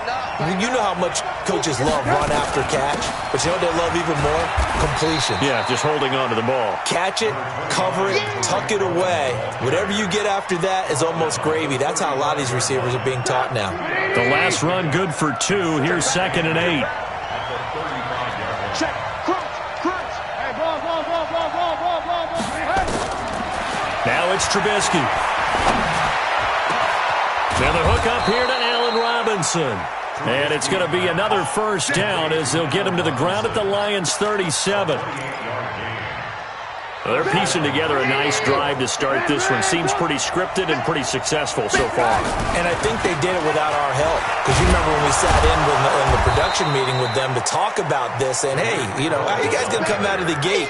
you know how much coaches love run after catch, but you know what they love even more? Completion. Yeah, just holding on to the ball. Catch it, cover it, tuck it away. Whatever you get after that is almost gravy. That's how a lot of these receivers are being taught now. The last run good for 2. Here's 2nd and 8. Check. Crunch. Hey, ball. Now it's Trubisky. Now the hook up here to Allen Robinson. And it's going to be another first down as they'll get him to the ground at the Lions' 37. Well, they're piecing together a nice drive to start this one. Seems pretty scripted and pretty successful so far. And I think they did it without our help. Because you remember when we sat in the production meeting with them to talk about this, and hey, you know, how are you guys going to come out of the gate?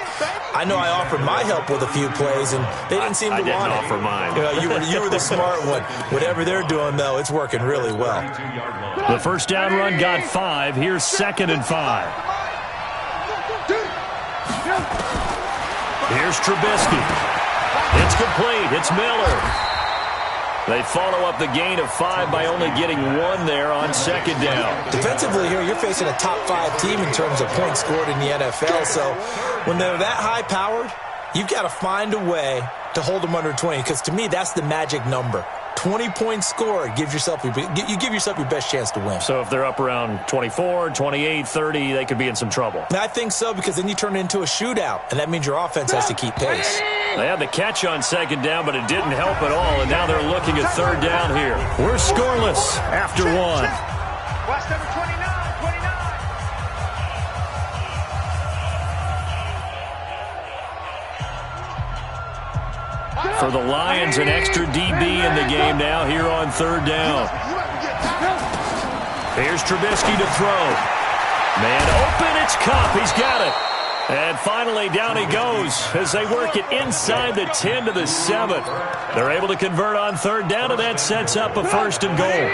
I know I offered my help with a few plays, and they didn't seem to want it. I didn't offer mine. You were the smart one. Whatever they're doing, though, it's working really well. The first down run got 5. Here's 2nd and 5. Here's Trubisky. It's complete. It's Miller. They follow up the gain of 5 by only getting 1 there on 2nd down. Defensively here, you're facing a top 5 team in terms of points scored in the NFL. So when they're that high-powered, you've got to find a way to hold them under 20. Because to me, that's the magic number. 20 points scored, you give yourself your best chance to win. So if they're up around 24, 28, 30, they could be in some trouble. I think so, because then you turn it into a shootout, and that means your offense has to keep pace. They had the catch on 2nd down, but it didn't help at all, and now they're looking at 3rd down here. We're scoreless after 1. Watch number 29. For the Lions, an extra DB in the game now here on 3rd down. Here's Trubisky to throw. Man open, it's Kupp. He's got it. And finally, down he goes as they work it inside the 10 to the 7. They're able to convert on 3rd down, and that sets up a 1st and goal.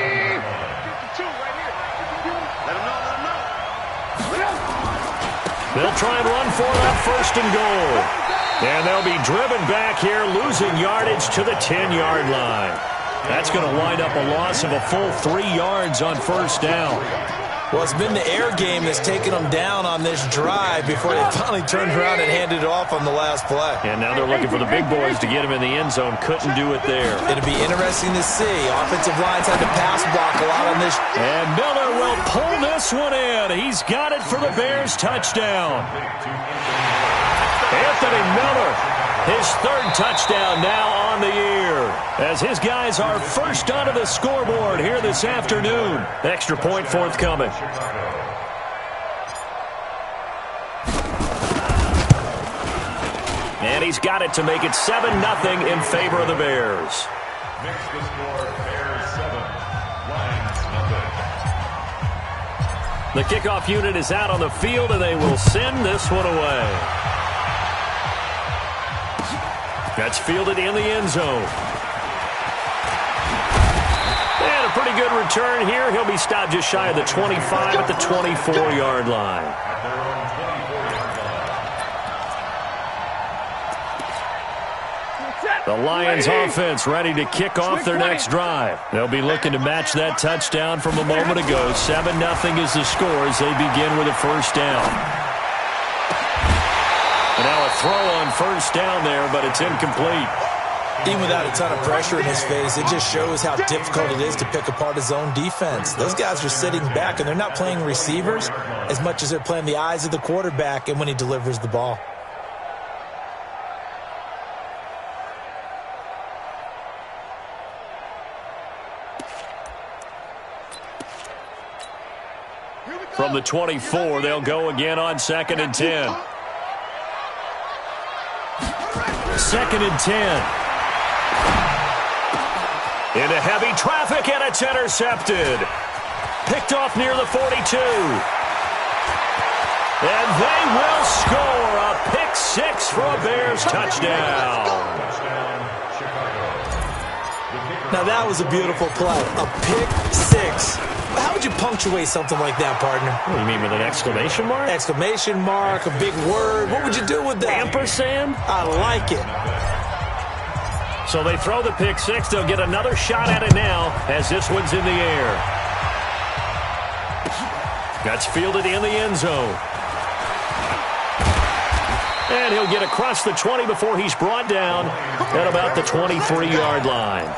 They'll try and run for it on 1st and goal. And they'll be driven back here, losing yardage to the 10-yard line. That's going to wind up a loss of a full 3 yards on 1st down. Well, it's been the air game that's taken them down on this drive before they finally turned around and handed it off on the last play. And now they're looking for the big boys to get him in the end zone. Couldn't do it there. It'll be interesting to see. Offensive lines had to pass block a lot on this. And Miller will pull this one in. He's got it for the Bears touchdown. Anthony Miller, his 3rd touchdown now on the year, as his guys are first onto the scoreboard here this afternoon. Extra point forthcoming. And he's got it to make it 7-0 in favor of the Bears. Makes the score Bears 7, Lions 0. The kickoff unit is out on the field, and they will send this one away. That's fielded in the end zone. And a pretty good return here. He'll be stopped just shy of the 25 at the 24-yard line. The Lions offense ready to kick off their next drive. They'll be looking to match that touchdown from a moment ago. 7-0 is the score as they begin with a 1st down. And now a throw on 1st down there, but it's incomplete. Even without a ton of pressure in his face, it just shows how difficult it is to pick apart his own defense. Those guys are sitting back, and they're not playing receivers as much as they're playing the eyes of the quarterback and when he delivers the ball. From the 24, they'll go again on 2nd and 10. 2nd and 10. Into heavy traffic, and it's intercepted. Picked off near the 42. And they will score a pick 6 for a Bears touchdown. Now that was a beautiful play. A pick six. How would you punctuate something like that, partner? What do you mean, with an exclamation mark? Exclamation mark, a big word. What would you do with that? Ampersand? I like it. So they throw the pick six. They'll get another shot at it now as this one's in the air. That's fielded in the end zone. And he'll get across the 20 before he's brought down at about the 23-yard line.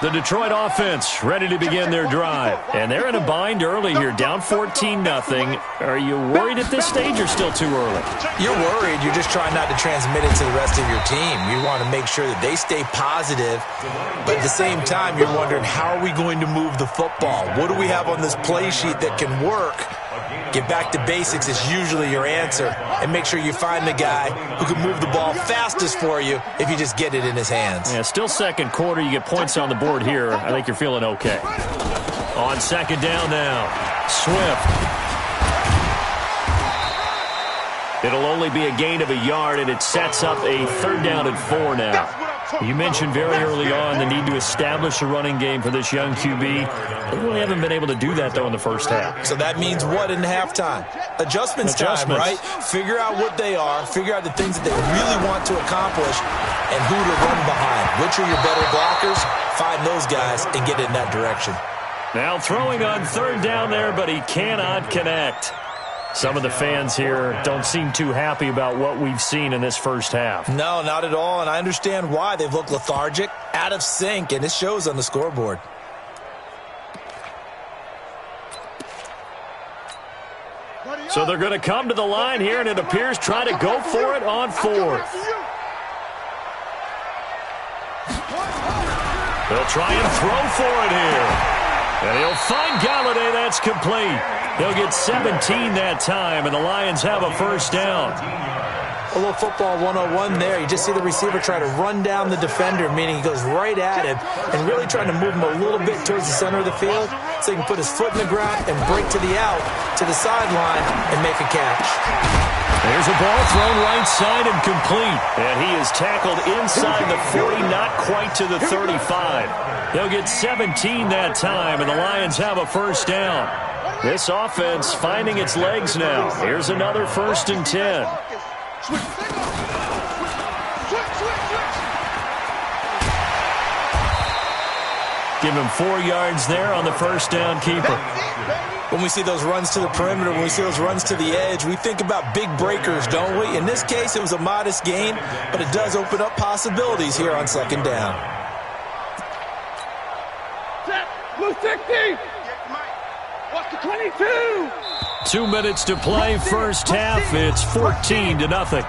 The Detroit offense ready to begin their drive. And they're in a bind early here, down 14-0. Are you worried at this stage or still too early? You're worried. You're just trying not to transmit it to the rest of your team. You want to make sure that they stay positive. But at the same time, you're wondering, how are we going to move the football? What do we have on this play sheet that can work? Get back to basics is usually your answer. And make sure you find the guy who can move the ball fastest for you if you just get it in his hands. Yeah, still second quarter. You get points on the board here. I think you're feeling okay. On second down now, Swift. It'll only be a gain of a yard, and it sets up a third down and 4 now. You mentioned very early on the need to establish a running game for this young QB. They really haven't been able to do that, though, in the first half. So that means what in halftime? Adjustments time, right? Figure out what they are, figure out the things that they really want to accomplish, and who to run behind. Which are your better blockers? Find those guys and get in that direction. Now throwing on third down there, but he cannot connect. Some of the fans here don't seem too happy about what we've seen in this first half. No, not at all, and I understand why. They've looked lethargic, out of sync, and it shows on the scoreboard. So they're going to come to the line here, and it appears try to go for it on fourth. They'll try and throw for it here. And he'll find Galladay. That's complete. They'll get 17 that time, and the Lions have a first down. A little football 101 there. You just see the receiver try to run down the defender, meaning he goes right at him and really trying to move him a little bit towards the center of the field so he can put his foot in the ground and break to the out, to the sideline, and make a catch. There's a ball thrown right side and complete. And he is tackled inside the 40, not quite to the 35. They'll get 17 that time, and the Lions have a first down. This offense finding its legs now. Here's another 1st and 10. Give him 4 yards there on the first down keeper. When we see those runs to the perimeter, when we see those runs to the edge, we think about big breakers, don't we? In this case, it was a modest gain, but it does open up possibilities here on second down. Blue 60. What's the 22? 2 minutes to play, first half. It's 14-0.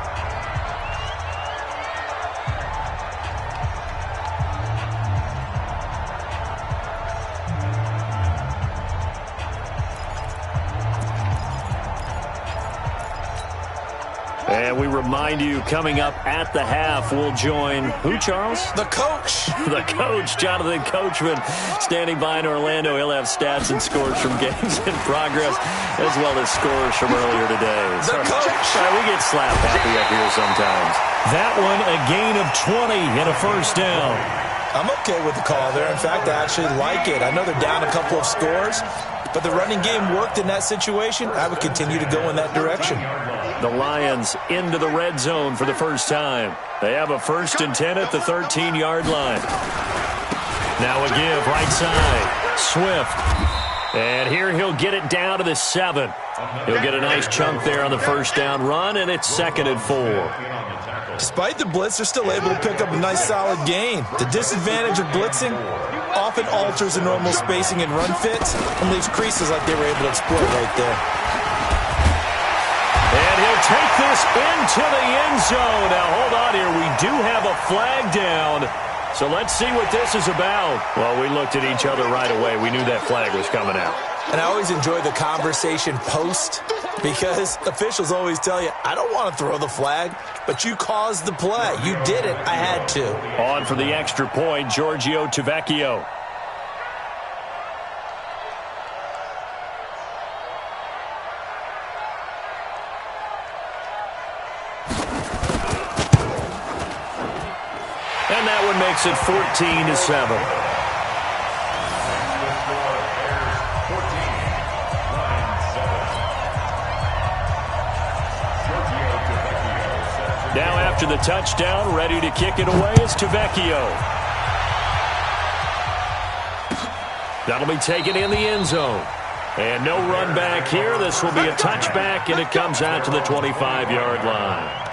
And we remind you, coming up at the half, we'll join who, Charles? The coach. The coach, Jonathan Coachman, standing by in Orlando. He'll have stats and scores from games in progress, as well as scores from earlier today. The coach. We get slap happy up here sometimes. That one, a gain of 20 and a first down. I'm okay with the call there. In fact, I actually like it. I know they're down a couple of scores, but the running game worked in that situation. I would continue to go in that direction. The Lions into the red zone for the first time. They have a 1st and 10 at the 13-yard line. Now a give right side. Swift. And here he'll get it down to the 7. He'll get a nice chunk there on the first down run, and it's 2nd and 4. Despite the blitz, they're still able to pick up a nice solid gain. The disadvantage of blitzing often alters the normal spacing and run fits and leaves creases like they were able to exploit right there. And he'll take this into the end zone. Now, hold on here. We do have a flag down. So let's see what this is about. Well, we looked at each other right away. We knew that flag was coming out. And I always enjoy the conversation post because officials always tell you, I don't want to throw the flag, but you caused the play. You did it. I had to. On for the extra point, Giorgio Tavecchio. makes it 14-7. Now after the touchdown, ready to kick it away is Tavecchio. That'll be taken in the end zone. And no run back here. This will be a touchback, and it comes out to the 25-yard line.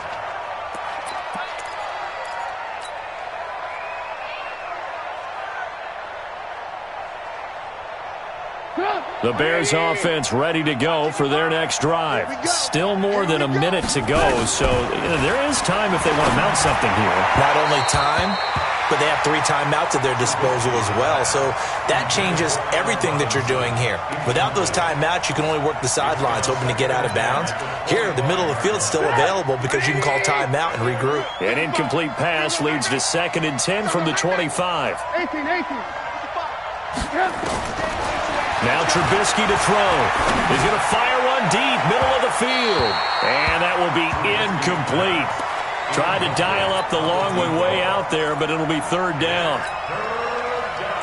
The Bears offense ready to go for their next drive. Still more than a minute to go, so there is time if they want to mount something here. Not only time, but they have 3 timeouts at their disposal as well, so that changes everything that you're doing here. Without those timeouts, you can only work the sidelines, hoping to get out of bounds. Here, the middle of the field is still available because you can call timeout and regroup. An incomplete pass leads to 2nd and 10 from the 25. 18. Now Trubisky to throw. He's going to fire one deep, middle of the field. And that will be incomplete. Tried to dial up the long way out there, but it'll be 3rd down.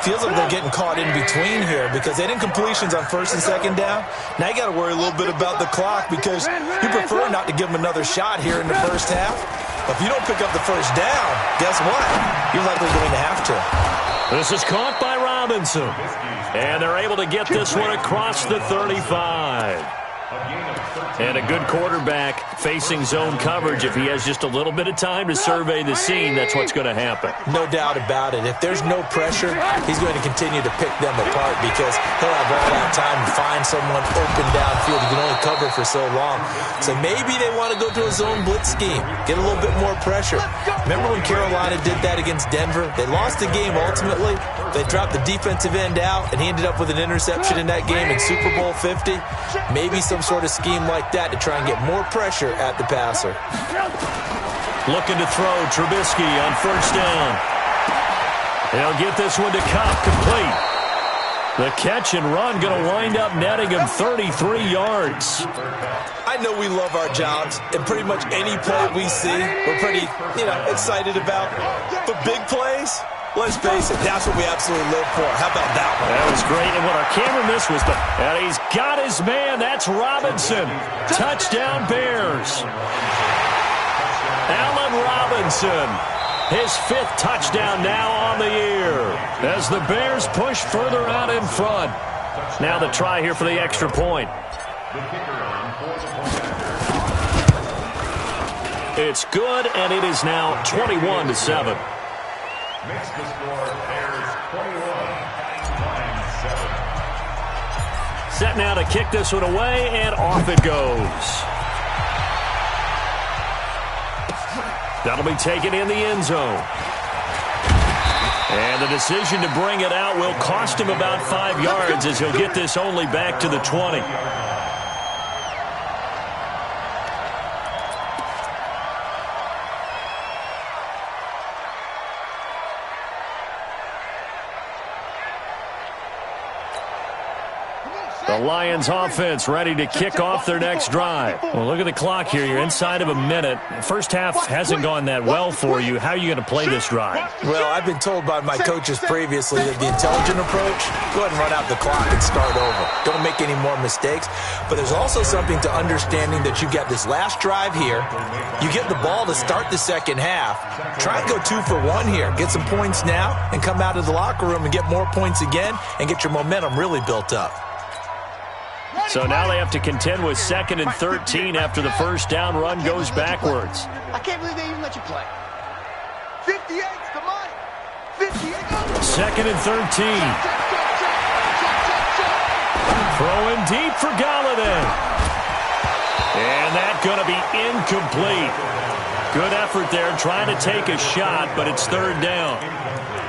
Feels like they're getting caught in between here because they didn't completions on 1st and 2nd down. Now you got to worry a little bit about the clock because you prefer not to give them another shot here in the first half. But if you don't pick up the 1st down, guess what? You're likely going to have to. This is caught by Robinson. And they're able to get this one across the 35. And a good quarterback facing zone coverage. If he has just a little bit of time to survey the scene, that's what's going to happen. No doubt about it. If there's no pressure, he's going to continue to pick them apart because he'll have all that time to find someone open downfield. He can only cover for so long. So maybe they want to go to a zone blitz scheme, get a little bit more pressure. Remember when Carolina did that against Denver? They lost the game ultimately. They dropped the defensive end out, and he ended up with an interception in that game in Super Bowl 50. Maybe some sort of scheme like that to try and get more pressure at the passer. Looking to throw Trubisky on 1st down. He'll get this one to Cobb, complete. The catch and run going to wind up netting him 33 yards. I know we love our jobs, and pretty much any play we see, we're pretty, excited about. But big plays, let's face it, that's what we absolutely live for. How about that one? That was great, and what our camera missed was and he's got his man. That's Robinson. Touchdown, Bears. Allen Robinson. His 5th touchdown now on the year as the Bears push further out in front. Now the try here for the extra point. It's good, and it is now 21-7. Makes the score Bears 21, 9-7. Set now to kick this one away, and off it goes. That'll be taken in the end zone. And the decision to bring it out will cost him about 5 yards as he'll get this only back to the 20. The Lions offense ready to kick off their next drive. Well, look at the clock here. You're inside of a minute. First half hasn't gone that well for you. How are you going to play this drive? Well, I've been told by my coaches previously that the intelligent approach, go ahead and run out the clock and start over. Don't make any more mistakes. But there's also something to understanding that you've got this last drive here. You get the ball to start the second half. Try and go 2 for 1 here. Get some points now and come out of the locker room and get more points again and get your momentum really built up. So now they have to contend with 2nd and 13 after the first down run goes backwards. I can't believe they even let you play. 58's the money. 58. 2nd and 13. Throwing deep for Galladay. And that's going to be incomplete. Good effort there trying to take a shot, but it's 3rd down.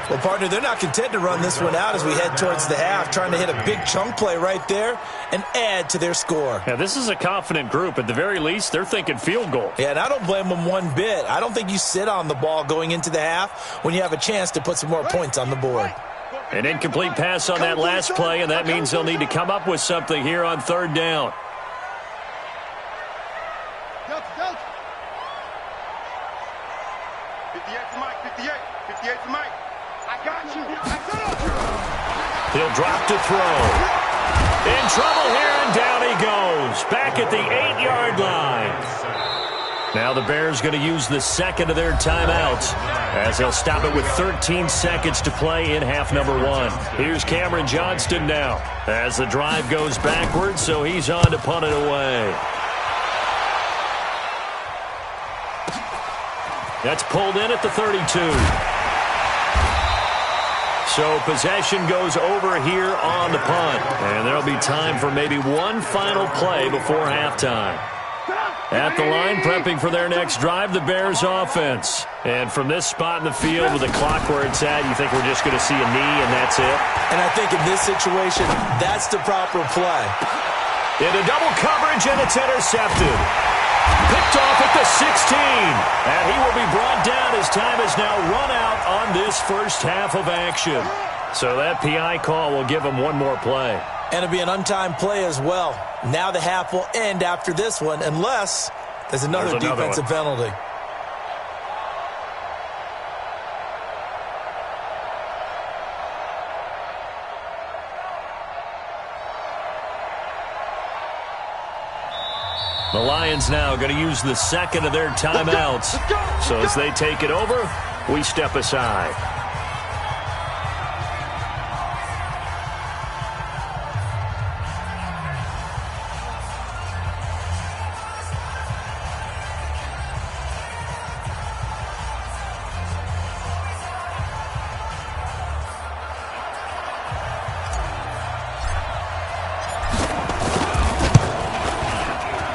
Well, partner, they're not content to run this one out as we head towards the half, trying to hit a big chunk play right there and add to their score. Yeah, this is a confident group. At the very least, they're thinking field goal. Yeah, and I don't blame them one bit. I don't think you sit on the ball going into the half when you have a chance to put some more points on the board. An incomplete pass on that last play, and that means they'll need to come up with something here on 3rd down. 58 for Mike, 58. 58 for Mike. He'll drop to throw. In trouble here, and down he goes. Back at the 8-yard line. Now the Bears going to use the second of their timeouts as they'll stop it with 13 seconds to play in half number 1. Here's Cameron Johnston now as the drive goes backwards, so he's on to punt it away. That's pulled in at the 32. So possession goes over here on the punt, and there'll be time for maybe one final play before halftime. At the line, prepping for their next drive, the Bears offense. And from this spot in the field with the clock where it's at, you think we're just going to see a knee and that's it? And I think in this situation, that's the proper play. Into double coverage, and it's intercepted. Picked off at the 16. And he will be brought down as time has now run out on this first half of action. So that PI call will give him one more play. And it'll be an untimed play as well. Now the half will end after this one, unless there's another defensive penalty. The Lions now going to use the second of their timeouts. So as they take it over, we step aside.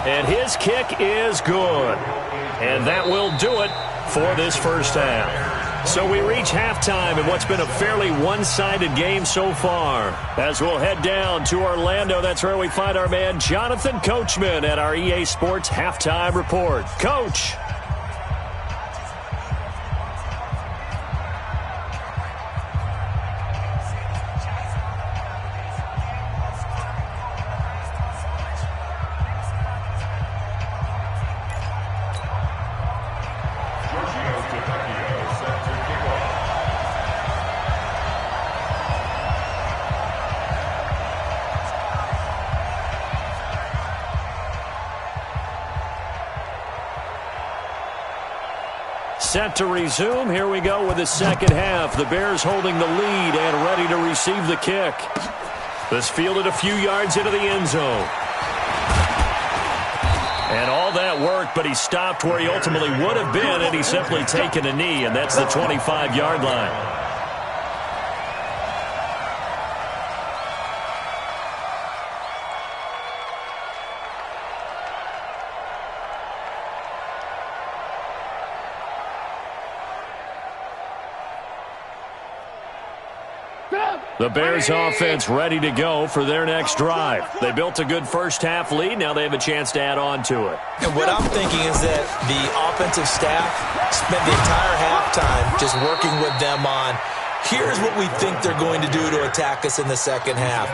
And his kick is good. And that will do it for this first half. So we reach halftime in what's been a fairly one-sided game so far. As we'll head down to Orlando, that's where we find our man Jonathan Coachman at our EA Sports Halftime Report. Coach. Set to resume. Here we go with the second half. The Bears holding the lead and ready to receive the kick. This fielded a few yards into the end zone. And all that worked, but he stopped where he ultimately would have been, and he's simply taken a knee, and that's the 25-yard line. The Bears offense ready to go for their next drive. They built a good first half lead. Now they have a chance to add on to it. And what I'm thinking is that the offensive staff spent the entire halftime just working with them on, here's what we think they're going to do to attack us in the second half.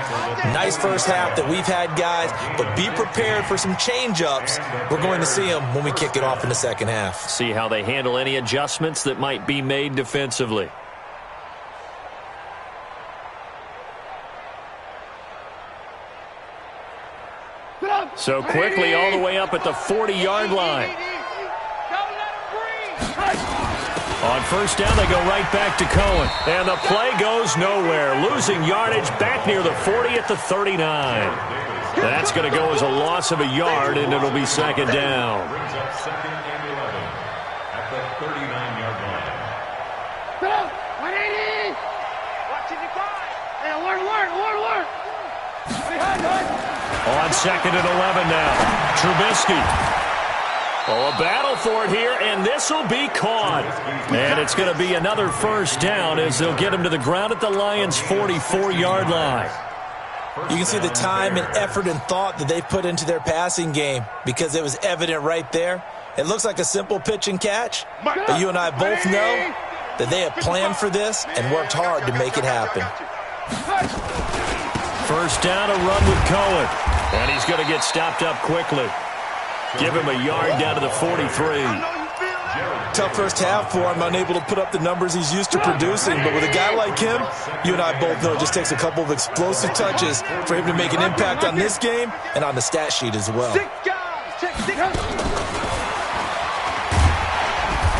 Nice first half that we've had, guys, but be prepared for some change-ups. We're going to see them when we kick it off in the second half. See how they handle any adjustments that might be made defensively. So quickly all the way up at the 40-yard line. On first down, they go right back to Cohen. And the play goes nowhere. Losing yardage back near the 40 at the 39. That's going to go as a loss of a yard, and it'll be second down. Brings up second and 11 at the 39-yard line. On second and 11 now. Trubisky. Oh, a battle for it here, and this will be caught. And it's going to be another first down as they'll get him to the ground at the Lions' 44-yard line. You can see the time and effort and thought that they put into their passing game because it was evident right there. It looks like a simple pitch and catch, but you and I both know that they have planned for this and worked hard to make it happen. First down, a run with Cohen. And he's going to get stopped up quickly. Give him a yard down to the 43. Tough first half for him, unable to put up the numbers he's used to producing. But with a guy like him, you and I both know it just takes a couple of explosive touches for him to make an impact on this game and on the stat sheet as well.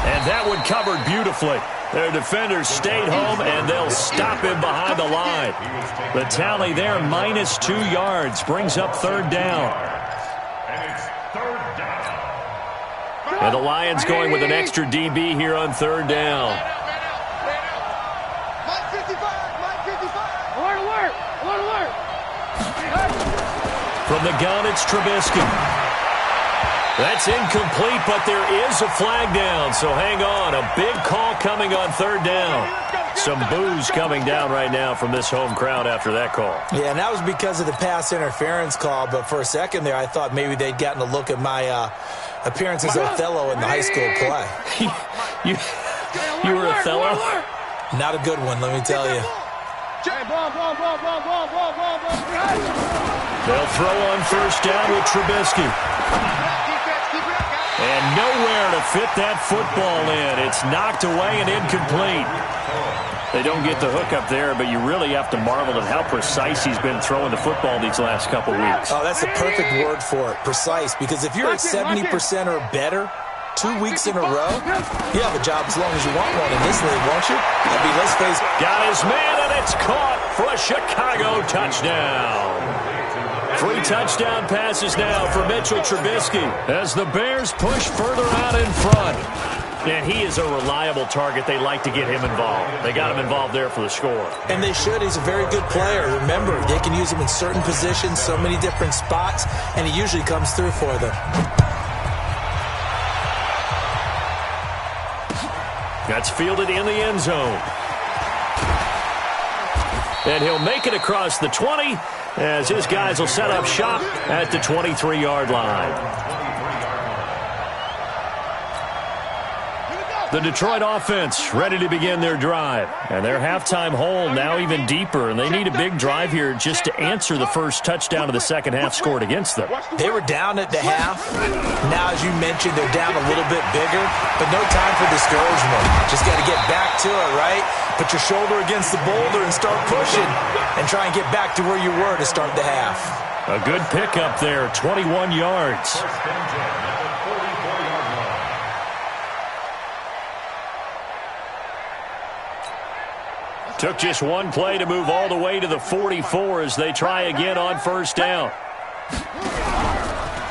And that one covered beautifully. Their defenders stayed home, and they'll stop him behind the line. The tally there, minus 2 yards, brings up third down. And it's third down. And the Lions going with an extra DB here on third down. Mike 55, Mike 55. Alert. From the gun, it's Trubisky. That's incomplete, but there is a flag down, so hang on. A big call coming on third down. Some boos coming down right now from this home crowd after that call. Yeah, and that was because of the pass interference call, but for a second there I thought maybe they'd gotten a look at my appearance as Othello in the high school play. You were Othello? Not a good one, let me tell you. They'll throw on first down with Trubisky. And nowhere to fit that football in. It's knocked away and incomplete. They don't get the hook up there, but you really have to marvel at how precise he's been throwing the football these last couple weeks. Oh, that's the perfect word for it, precise, because if you're at 70% or better 2 weeks in a row, you have a job as long as you want one in this league, won't you? I mean, let's face it. Got his man, and it's caught for a Chicago touchdown. 3 touchdown passes now for Mitchell Trubisky as the Bears push further out in front. And he is a reliable target. They like to get him involved. They got him involved there for the score. And they should. He's a very good player. Remember, they can use him in certain positions, so many different spots, and he usually comes through for them. That's fielded in the end zone. And he'll make it across the 20 as his guys will set up shop at the 23-yard line. The Detroit offense ready to begin their drive. And their halftime hole now even deeper, and they need a big drive here just to answer the first touchdown of the second half scored against them. They were down at the half. Now, as you mentioned, they're down a little bit bigger, but no time for discouragement. Just got to get back to it, right? Put your shoulder against the boulder and start pushing and try and get back to where you were to start the half. A good pickup there, 21 yards. Took just one play to move all the way to the 44 as they try again on first down.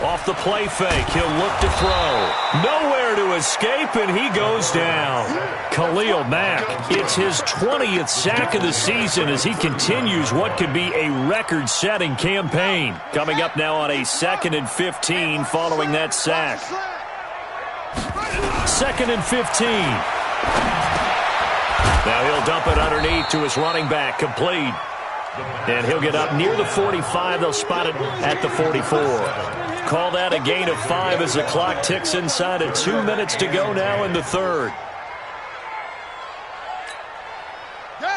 Off the play fake, he'll look to throw. Nowhere to escape, and he goes down. Khalil Mack, it's his 20th sack of the season as he continues what could be a record-setting campaign. Coming up now on a 2nd and 15 following that sack. 2nd and 15. Now he'll dump it underneath to his running back, complete. And he'll get up near the 45. They'll spot it at the 44. Call that a gain of 5 as the clock ticks inside of 2 minutes to go now in the third.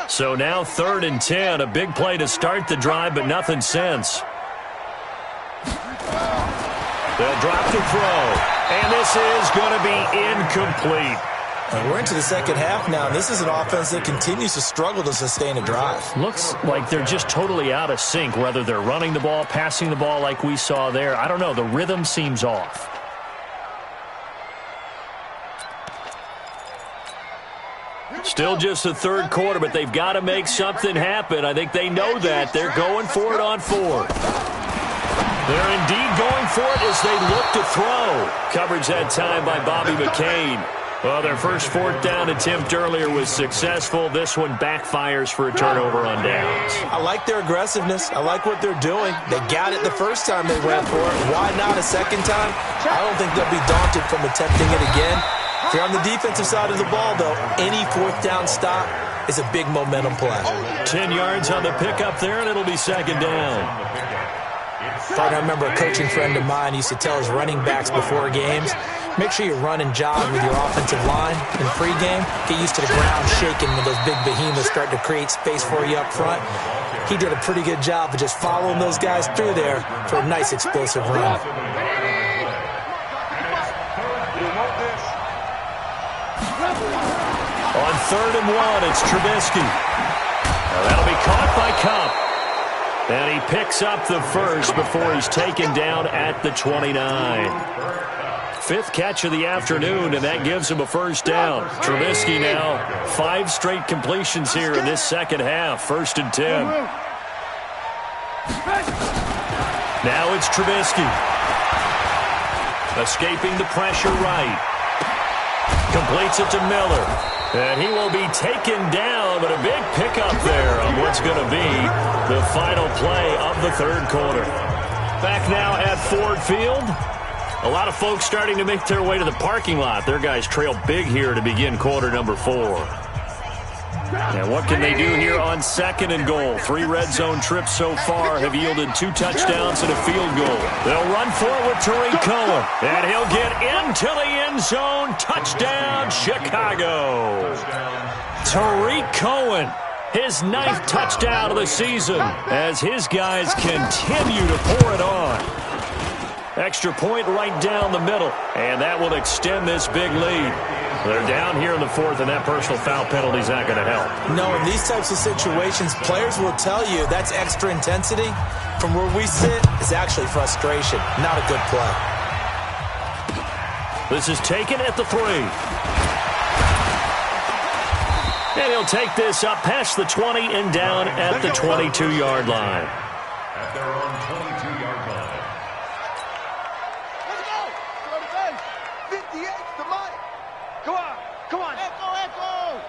So now 3rd and 10. A big play to start the drive, but nothing since. They'll drop the throw. And this is going to be incomplete. We're into the second half now, and this is an offense that continues to struggle to sustain a drive. Looks like they're just totally out of sync, whether they're running the ball, passing the ball like we saw there. I don't know. The rhythm seems off. Still just the third quarter, but they've got to make something happen. I think they know that. They're going for it on 4th. They're indeed going for it as they look to throw. Coverage that time by Bobby McCain. Well, their first 4th down attempt earlier was successful. This one backfires for a turnover on downs. I like their aggressiveness. I like what they're doing. They got it the first time they went for it. Why not a second time? I don't think they'll be daunted from attempting it again. If you're on the defensive side of the ball, though, any 4th down stop is a big momentum play. 10 yards on the pickup there, and it'll be 2nd down. I remember a coaching friend of mine used to tell his running backs before games, make sure you run and jog with your offensive line in pregame. Get used to the ground shaking when those big behemoths start to create space for you up front. He did a pretty good job of just following those guys through there for a nice explosive run. 3rd and 1. It's Trubisky. Now that'll be caught by Kupp. And he picks up the first before he's taken down at the 29. 5th catch of the afternoon, and that gives him a first down. Trubisky now 5 straight completions here in this second half. 1st and 10. Now it's Trubisky. Escaping the pressure right. Completes it to Miller. And he will be taken down, but a big pickup there on what's going to be the final play of the 3rd quarter. Back now at Ford Field. A lot of folks starting to make their way to the parking lot. Their guys trail big here to begin quarter number 4. And what can they do here on 2nd and goal? 3 red zone trips so far have yielded 2 touchdowns and a field goal. They'll run for it with Tariq Cohen. And he'll get into the end zone. Touchdown, Chicago. Tariq Cohen, his 9th touchdown of the season as his guys continue to pour it on. Extra point right down the middle, and that will extend this big lead. They're down here in the 4th, and that personal foul penalty is not going to help. No, in these types of situations, players will tell you that's extra intensity. From where we sit, it's actually frustration, not a good play. This is taken at the 3. And he'll take this up past the 20 and down at the 22-yard line. At their own 22-yard line. Let's go! 58's the money. Come on. Echo.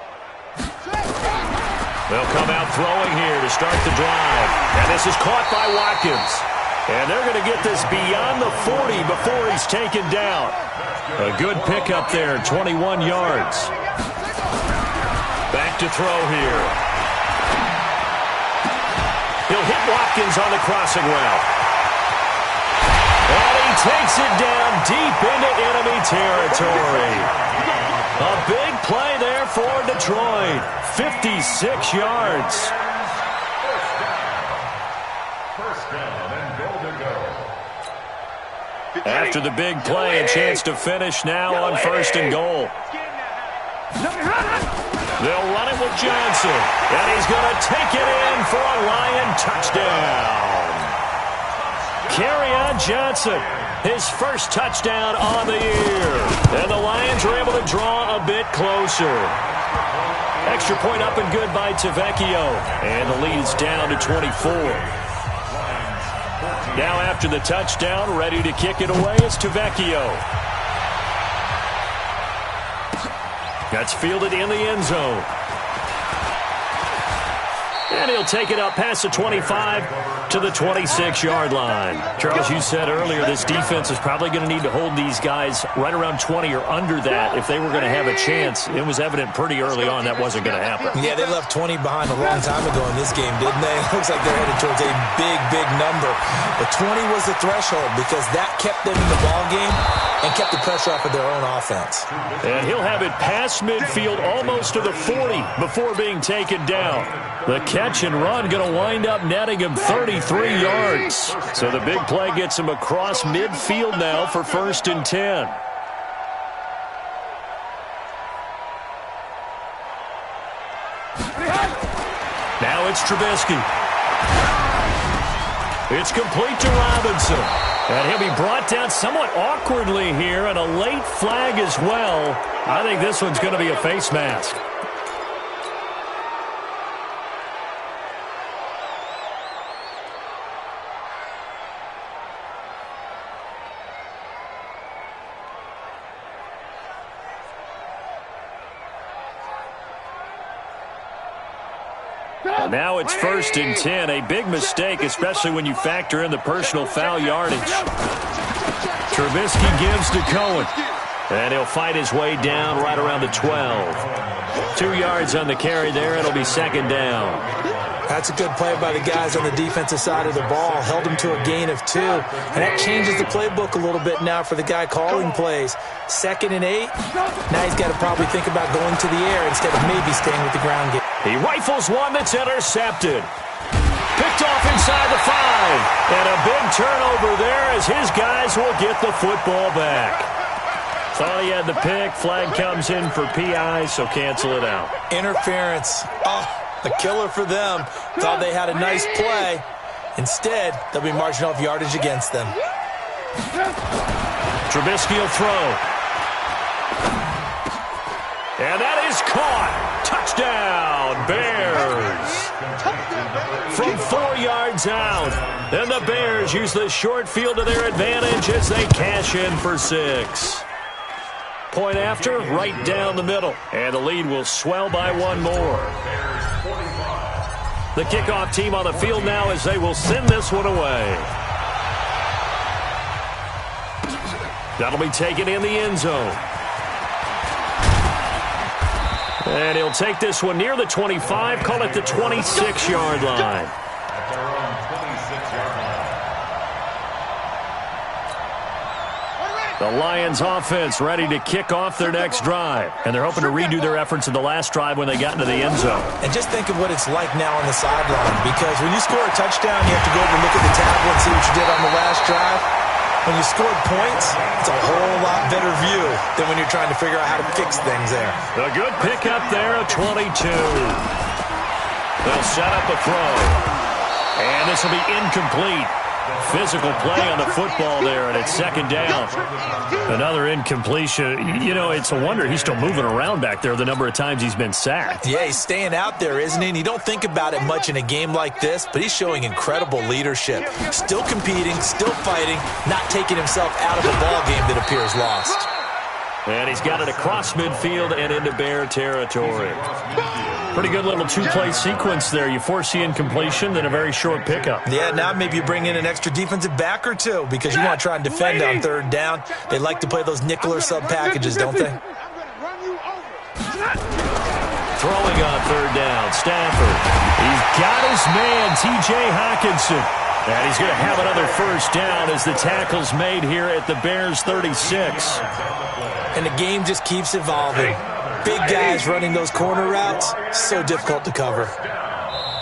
They'll come out throwing here to start the drive. And this is caught by Watkins. And they're going to get this beyond the 40 before he's taken down. A good pickup there, 21 yards. Back to throw here. He'll hit Watkins on the crossing route. And he takes it down deep into enemy territory. A big play there for Detroit. 56 yards. First down and goal to go. After the big play, a chance to finish now on 1st and goal. They'll run it with Johnson. And he's going to take it in for a Lion touchdown. Kerryon Johnson, his first touchdown on the year. And the Lions are able to draw a bit closer. Extra point up and good by Tavecchio. And the lead is down to 24. Now after the touchdown, ready to kick it away is Tavecchio. That's fielded in the end zone. And he'll take it up past the 25 to the 26-yard line. Charles, you said earlier this defense is probably going to need to hold these guys right around 20 or under that if they were going to have a chance. It was evident pretty early on that wasn't going to happen. Yeah, they left 20 behind a long time ago in this game, didn't they? It looks like they're headed towards a big number. But 20 was the threshold because that kept them in the ball game and kept the pressure off of their own offense. And he'll have it past midfield almost to the 40 before being taken down. The catch and run going to wind up netting him 33 yards. So the big play gets him across midfield now for 1st and 10. Now it's Trubisky. It's complete to Robinson. And he'll be brought down somewhat awkwardly here, and a late flag as well. I think this one's going to be a face mask. Now it's 1st and 10. A big mistake, especially when you factor in the personal foul yardage. Trubisky gives to Cohen. And he'll fight his way down right around the 12. 2 yards on the carry there. It'll be 2nd down. That's a good play by the guys on the defensive side of the ball. Held him to a gain of 2. And that changes the playbook a little bit now for the guy calling plays. 2nd and 8. Now he's got to probably think about going to the air instead of maybe staying with the ground game. He rifles one that's intercepted. Picked off inside the 5. And a big turnover there as his guys will get the football back. Thought he had the pick. Flag comes in for PI, so cancel it out. Interference. Oh, a killer for them. Thought they had a nice play. Instead, they'll be marching off yardage against them. Trubisky will throw. And that is caught. Touchdown, Bears. From 4 yards out. And the Bears use the short field to their advantage as they cash in for 6. Point after, right down the middle. And the lead will swell by 1 more. The kickoff team on the field now as they will send this one away. That'll be taken in the end zone. And he'll take this one near the 25, call it the 26-yard line. At their own 26-yard line. The Lions offense ready to kick off their next drive. And they're hoping to redo their efforts in the last drive when they got into the end zone. And just think of what it's like now on the sideline. Because when you score a touchdown, you have to go over and look at the tablet and see what you did on the last drive. When you scored points, it's a whole lot better view than when you're trying to figure out how to fix things there. A good pickup there at 22. They'll set up a throw. And this will be incomplete. Physical play on the football there, and it's second down. Another incompletion. You know, it's a wonder he's still moving around back there the number of times he's been sacked. Yeah, he's staying out there, isn't he? And you don't think about it much in a game like this, but he's showing incredible leadership. Still competing, still fighting, not taking himself out of a ball game that appears lost. And he's got it across midfield and into Bear territory. Pretty good little two-play sequence there. You force the incompletion, then a very short pickup. Yeah, now maybe you bring in an extra defensive back or two because you want to try and defend on third down. They like to play those nickel or sub packages, don't they? Throwing on third down, Stafford. He's got his man, T.J. Hockenson. And he's going to have another first down as the tackle's made here at the Bears' 36. And the game just keeps evolving. Big guys running those corner routes, so difficult to cover.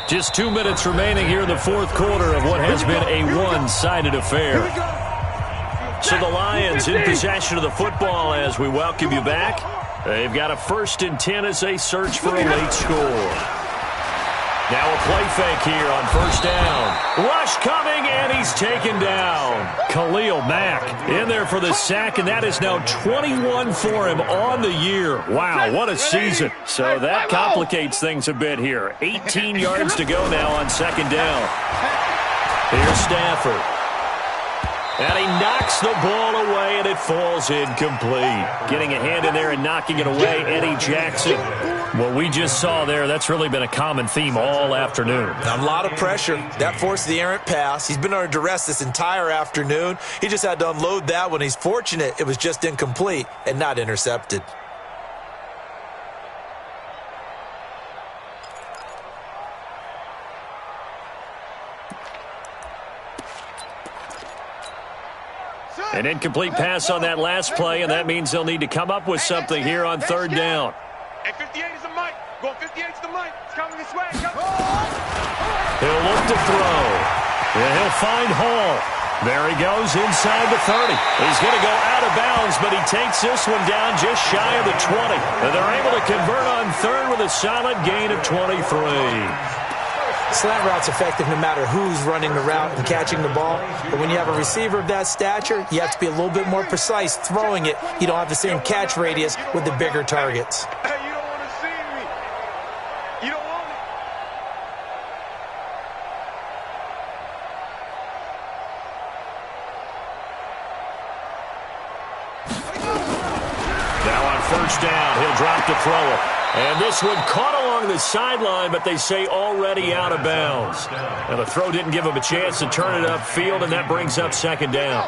Just 2 minutes remaining here in the fourth quarter of what has been a one-sided affair. So the Lions in possession of the football as we welcome you back. They've got a 1st and 10 as they search for a late score. Now a play fake here on first down. Rush coming, and he's taken down. Khalil Mack in there for the sack, and that is now 21 for him on the year. Wow, what a season. So that complicates things a bit here. 18 yards to go now on second down. Here's Stafford. And he knocks the ball away, and it falls incomplete. Getting a hand in there and knocking it away, Eddie Jackson. What we just saw there, that's really been a common theme all afternoon. A lot of pressure. That forced the errant pass. He's been under duress this entire afternoon. He just had to unload that one. He's fortunate it was just incomplete and not intercepted. An incomplete pass on that last play, and that means they'll need to come up with something here on third down. And 58 is the mic. Going 58 is the mic. It's coming this way. He'll look to throw. And he'll find Hall. There he goes inside the 30. He's going to go out of bounds, but he takes this one down just shy of the 20. And they're able to convert on third with a solid gain of 23. Slant route's effective no matter who's running the route and catching the ball. But when you have a receiver of that stature, you have to be a little bit more precise throwing it. You don't have the same catch radius with the bigger targets. Hey, you don't want to see me. You don't want it. Now on first down, he'll drop to throw it. And this one caught along the sideline, but they say already out of bounds. And the throw didn't give him a chance to turn it upfield, and that brings up second down.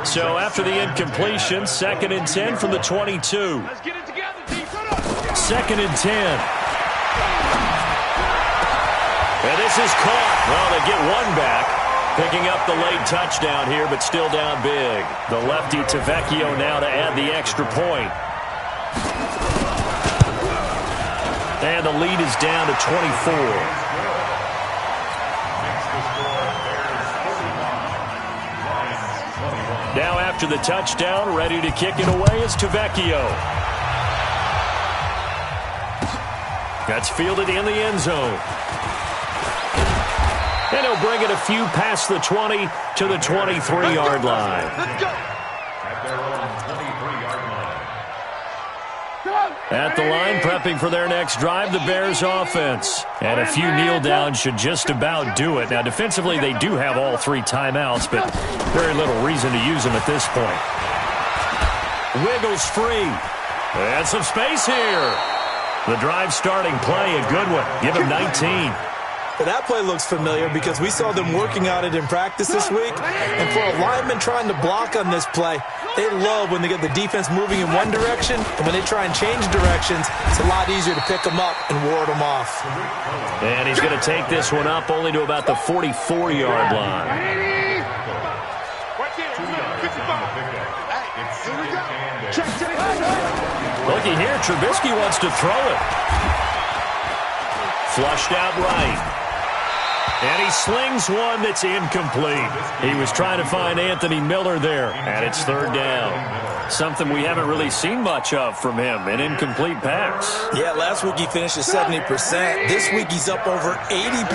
So after the incompletion, 2nd and 10 from the 22. Let's get it together, D. 2nd and 10. And this is caught. Well, they get one back. Picking up the late touchdown here, but still down big. The lefty Tavecchio now to add the extra point. And the lead is down to 24. Now after the touchdown. Ready to kick it away is Tavecchio. That's fielded in the end zone. And he'll bring it a few past the 20 to the 23-yard line. At their own 23-yard line. At the line, prepping for their next drive, the Bears offense. And a few kneel downs should just about do it. Now, defensively, they do have all 3 timeouts, but very little reason to use them at this point. Wiggles free. And some space here. The drive starting play, a good one. Give him 19. That play looks familiar because we saw them working on it in practice this week. And for a lineman trying to block on this play, they love when they get the defense moving in one direction. And when they try and change directions, it's a lot easier to pick them up and ward them off. And he's going to take this one up only to about the 44-yard line. Looky here, Trubisky wants to throw it. Flushed out right. And he slings one that's incomplete. He was trying to find Anthony Miller there, and it's third down. Something we haven't really seen much of from him, an incomplete pass. Yeah, last week he finished at 70%. This week he's up over 80%.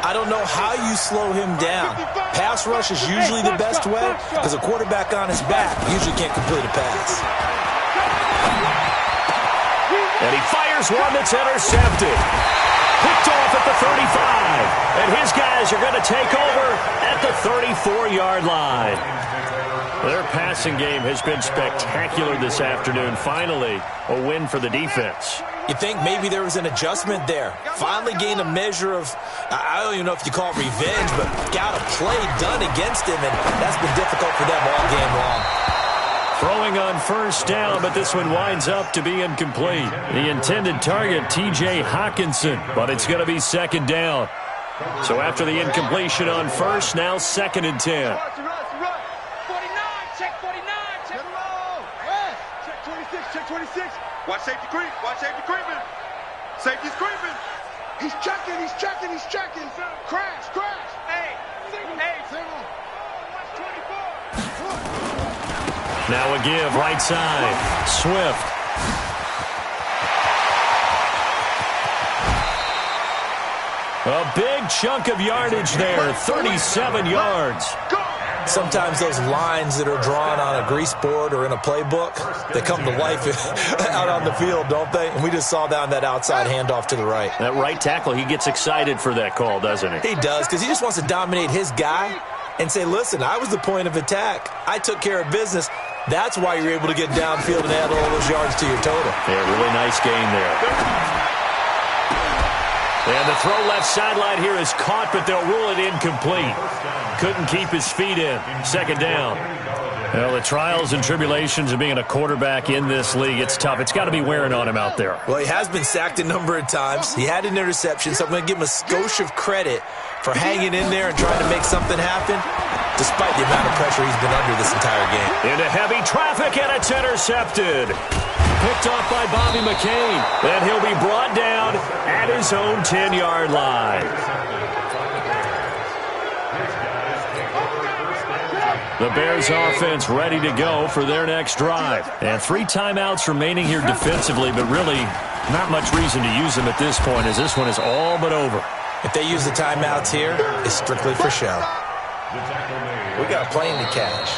I don't know how you slow him down. Pass rush is usually the best way because a quarterback on his back usually can't complete a pass. And he fires one that's intercepted. Picked off at the 35. And his guys are going to take over at the 34-yard line. Their passing game has been spectacular this afternoon. Finally, a win for the defense. You think maybe there was an adjustment there. Finally gained a measure of, I don't even know if you call it revenge, but got a play done against him, and that's been difficult for them all game long. Throwing on first down, but this one winds up to be incomplete. The intended target, T.J. Hawkinson, but it's going to be second down. So after the incompletion on first, now 2nd and 10. 49, check 49, check roll. Check 26, check 26. Watch safety creep, watch safety creeping. Safety's creeping. He's checking, he's checking, he's checking. Crash, crash. Hey, Now a give, right side. Swift. A big chunk of yardage there, 37 yards. Sometimes those lines that are drawn on a grease board or in a playbook, they come to life out on the field, don't they? And we just saw down that outside handoff to the right. That right tackle, he gets excited for that call, doesn't he? He does, because he just wants to dominate his guy and say, listen, I was the point of attack. I took care of business. That's why you're able to get downfield and add all those yards to your total. Yeah, really nice game there. And the throw left sideline here is caught, but they'll rule it incomplete. Couldn't keep his feet in. Second down. Well, the trials and tribulations of being a quarterback in this league, it's tough. It's got to be wearing on him out there. Well, he has been sacked a number of times. He had an interception, so I'm going to give him a skosh of credit for hanging in there and trying to make something happen, despite the amount of pressure he's been under this entire game. Into heavy traffic, and it's intercepted. Picked off by Bobby McCain. Then he'll be brought down at his own 10-yard line. The Bears offense ready to go for their next drive. And 3 timeouts remaining here defensively, but really not much reason to use them at this point, as this one is all but over. If they use the timeouts here, it's strictly for show. We got a plane to catch.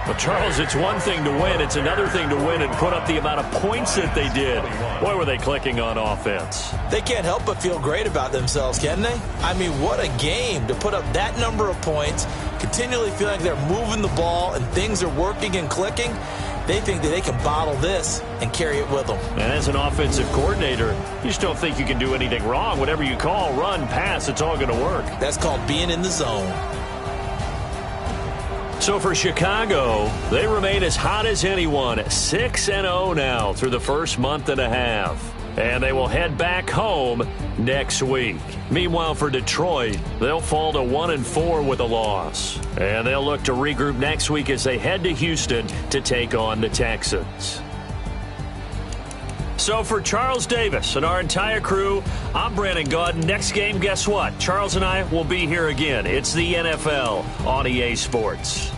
Well, Charles, it's one thing to win. It's another thing to win and put up the amount of points that they did. Boy, were they clicking on offense. They can't help but feel great about themselves, can they? I mean, what a game to put up that number of points, continually feeling like they're moving the ball and things are working and clicking. They think that they can bottle this and carry it with them. And as an offensive coordinator, you just don't think you can do anything wrong. Whatever you call, run, pass, it's all going to work. That's called being in the zone. So for Chicago, they remain as hot as anyone, 6-0 now through the first month and a half. And they will head back home next week. Meanwhile, for Detroit, they'll fall to 1-4 with a loss. And they'll look to regroup next week as they head to Houston to take on the Texans. So for Charles Davis and our entire crew, I'm Brandon Gaudin. Next game, guess what? Charles and I will be here again. It's the NFL on EA Sports.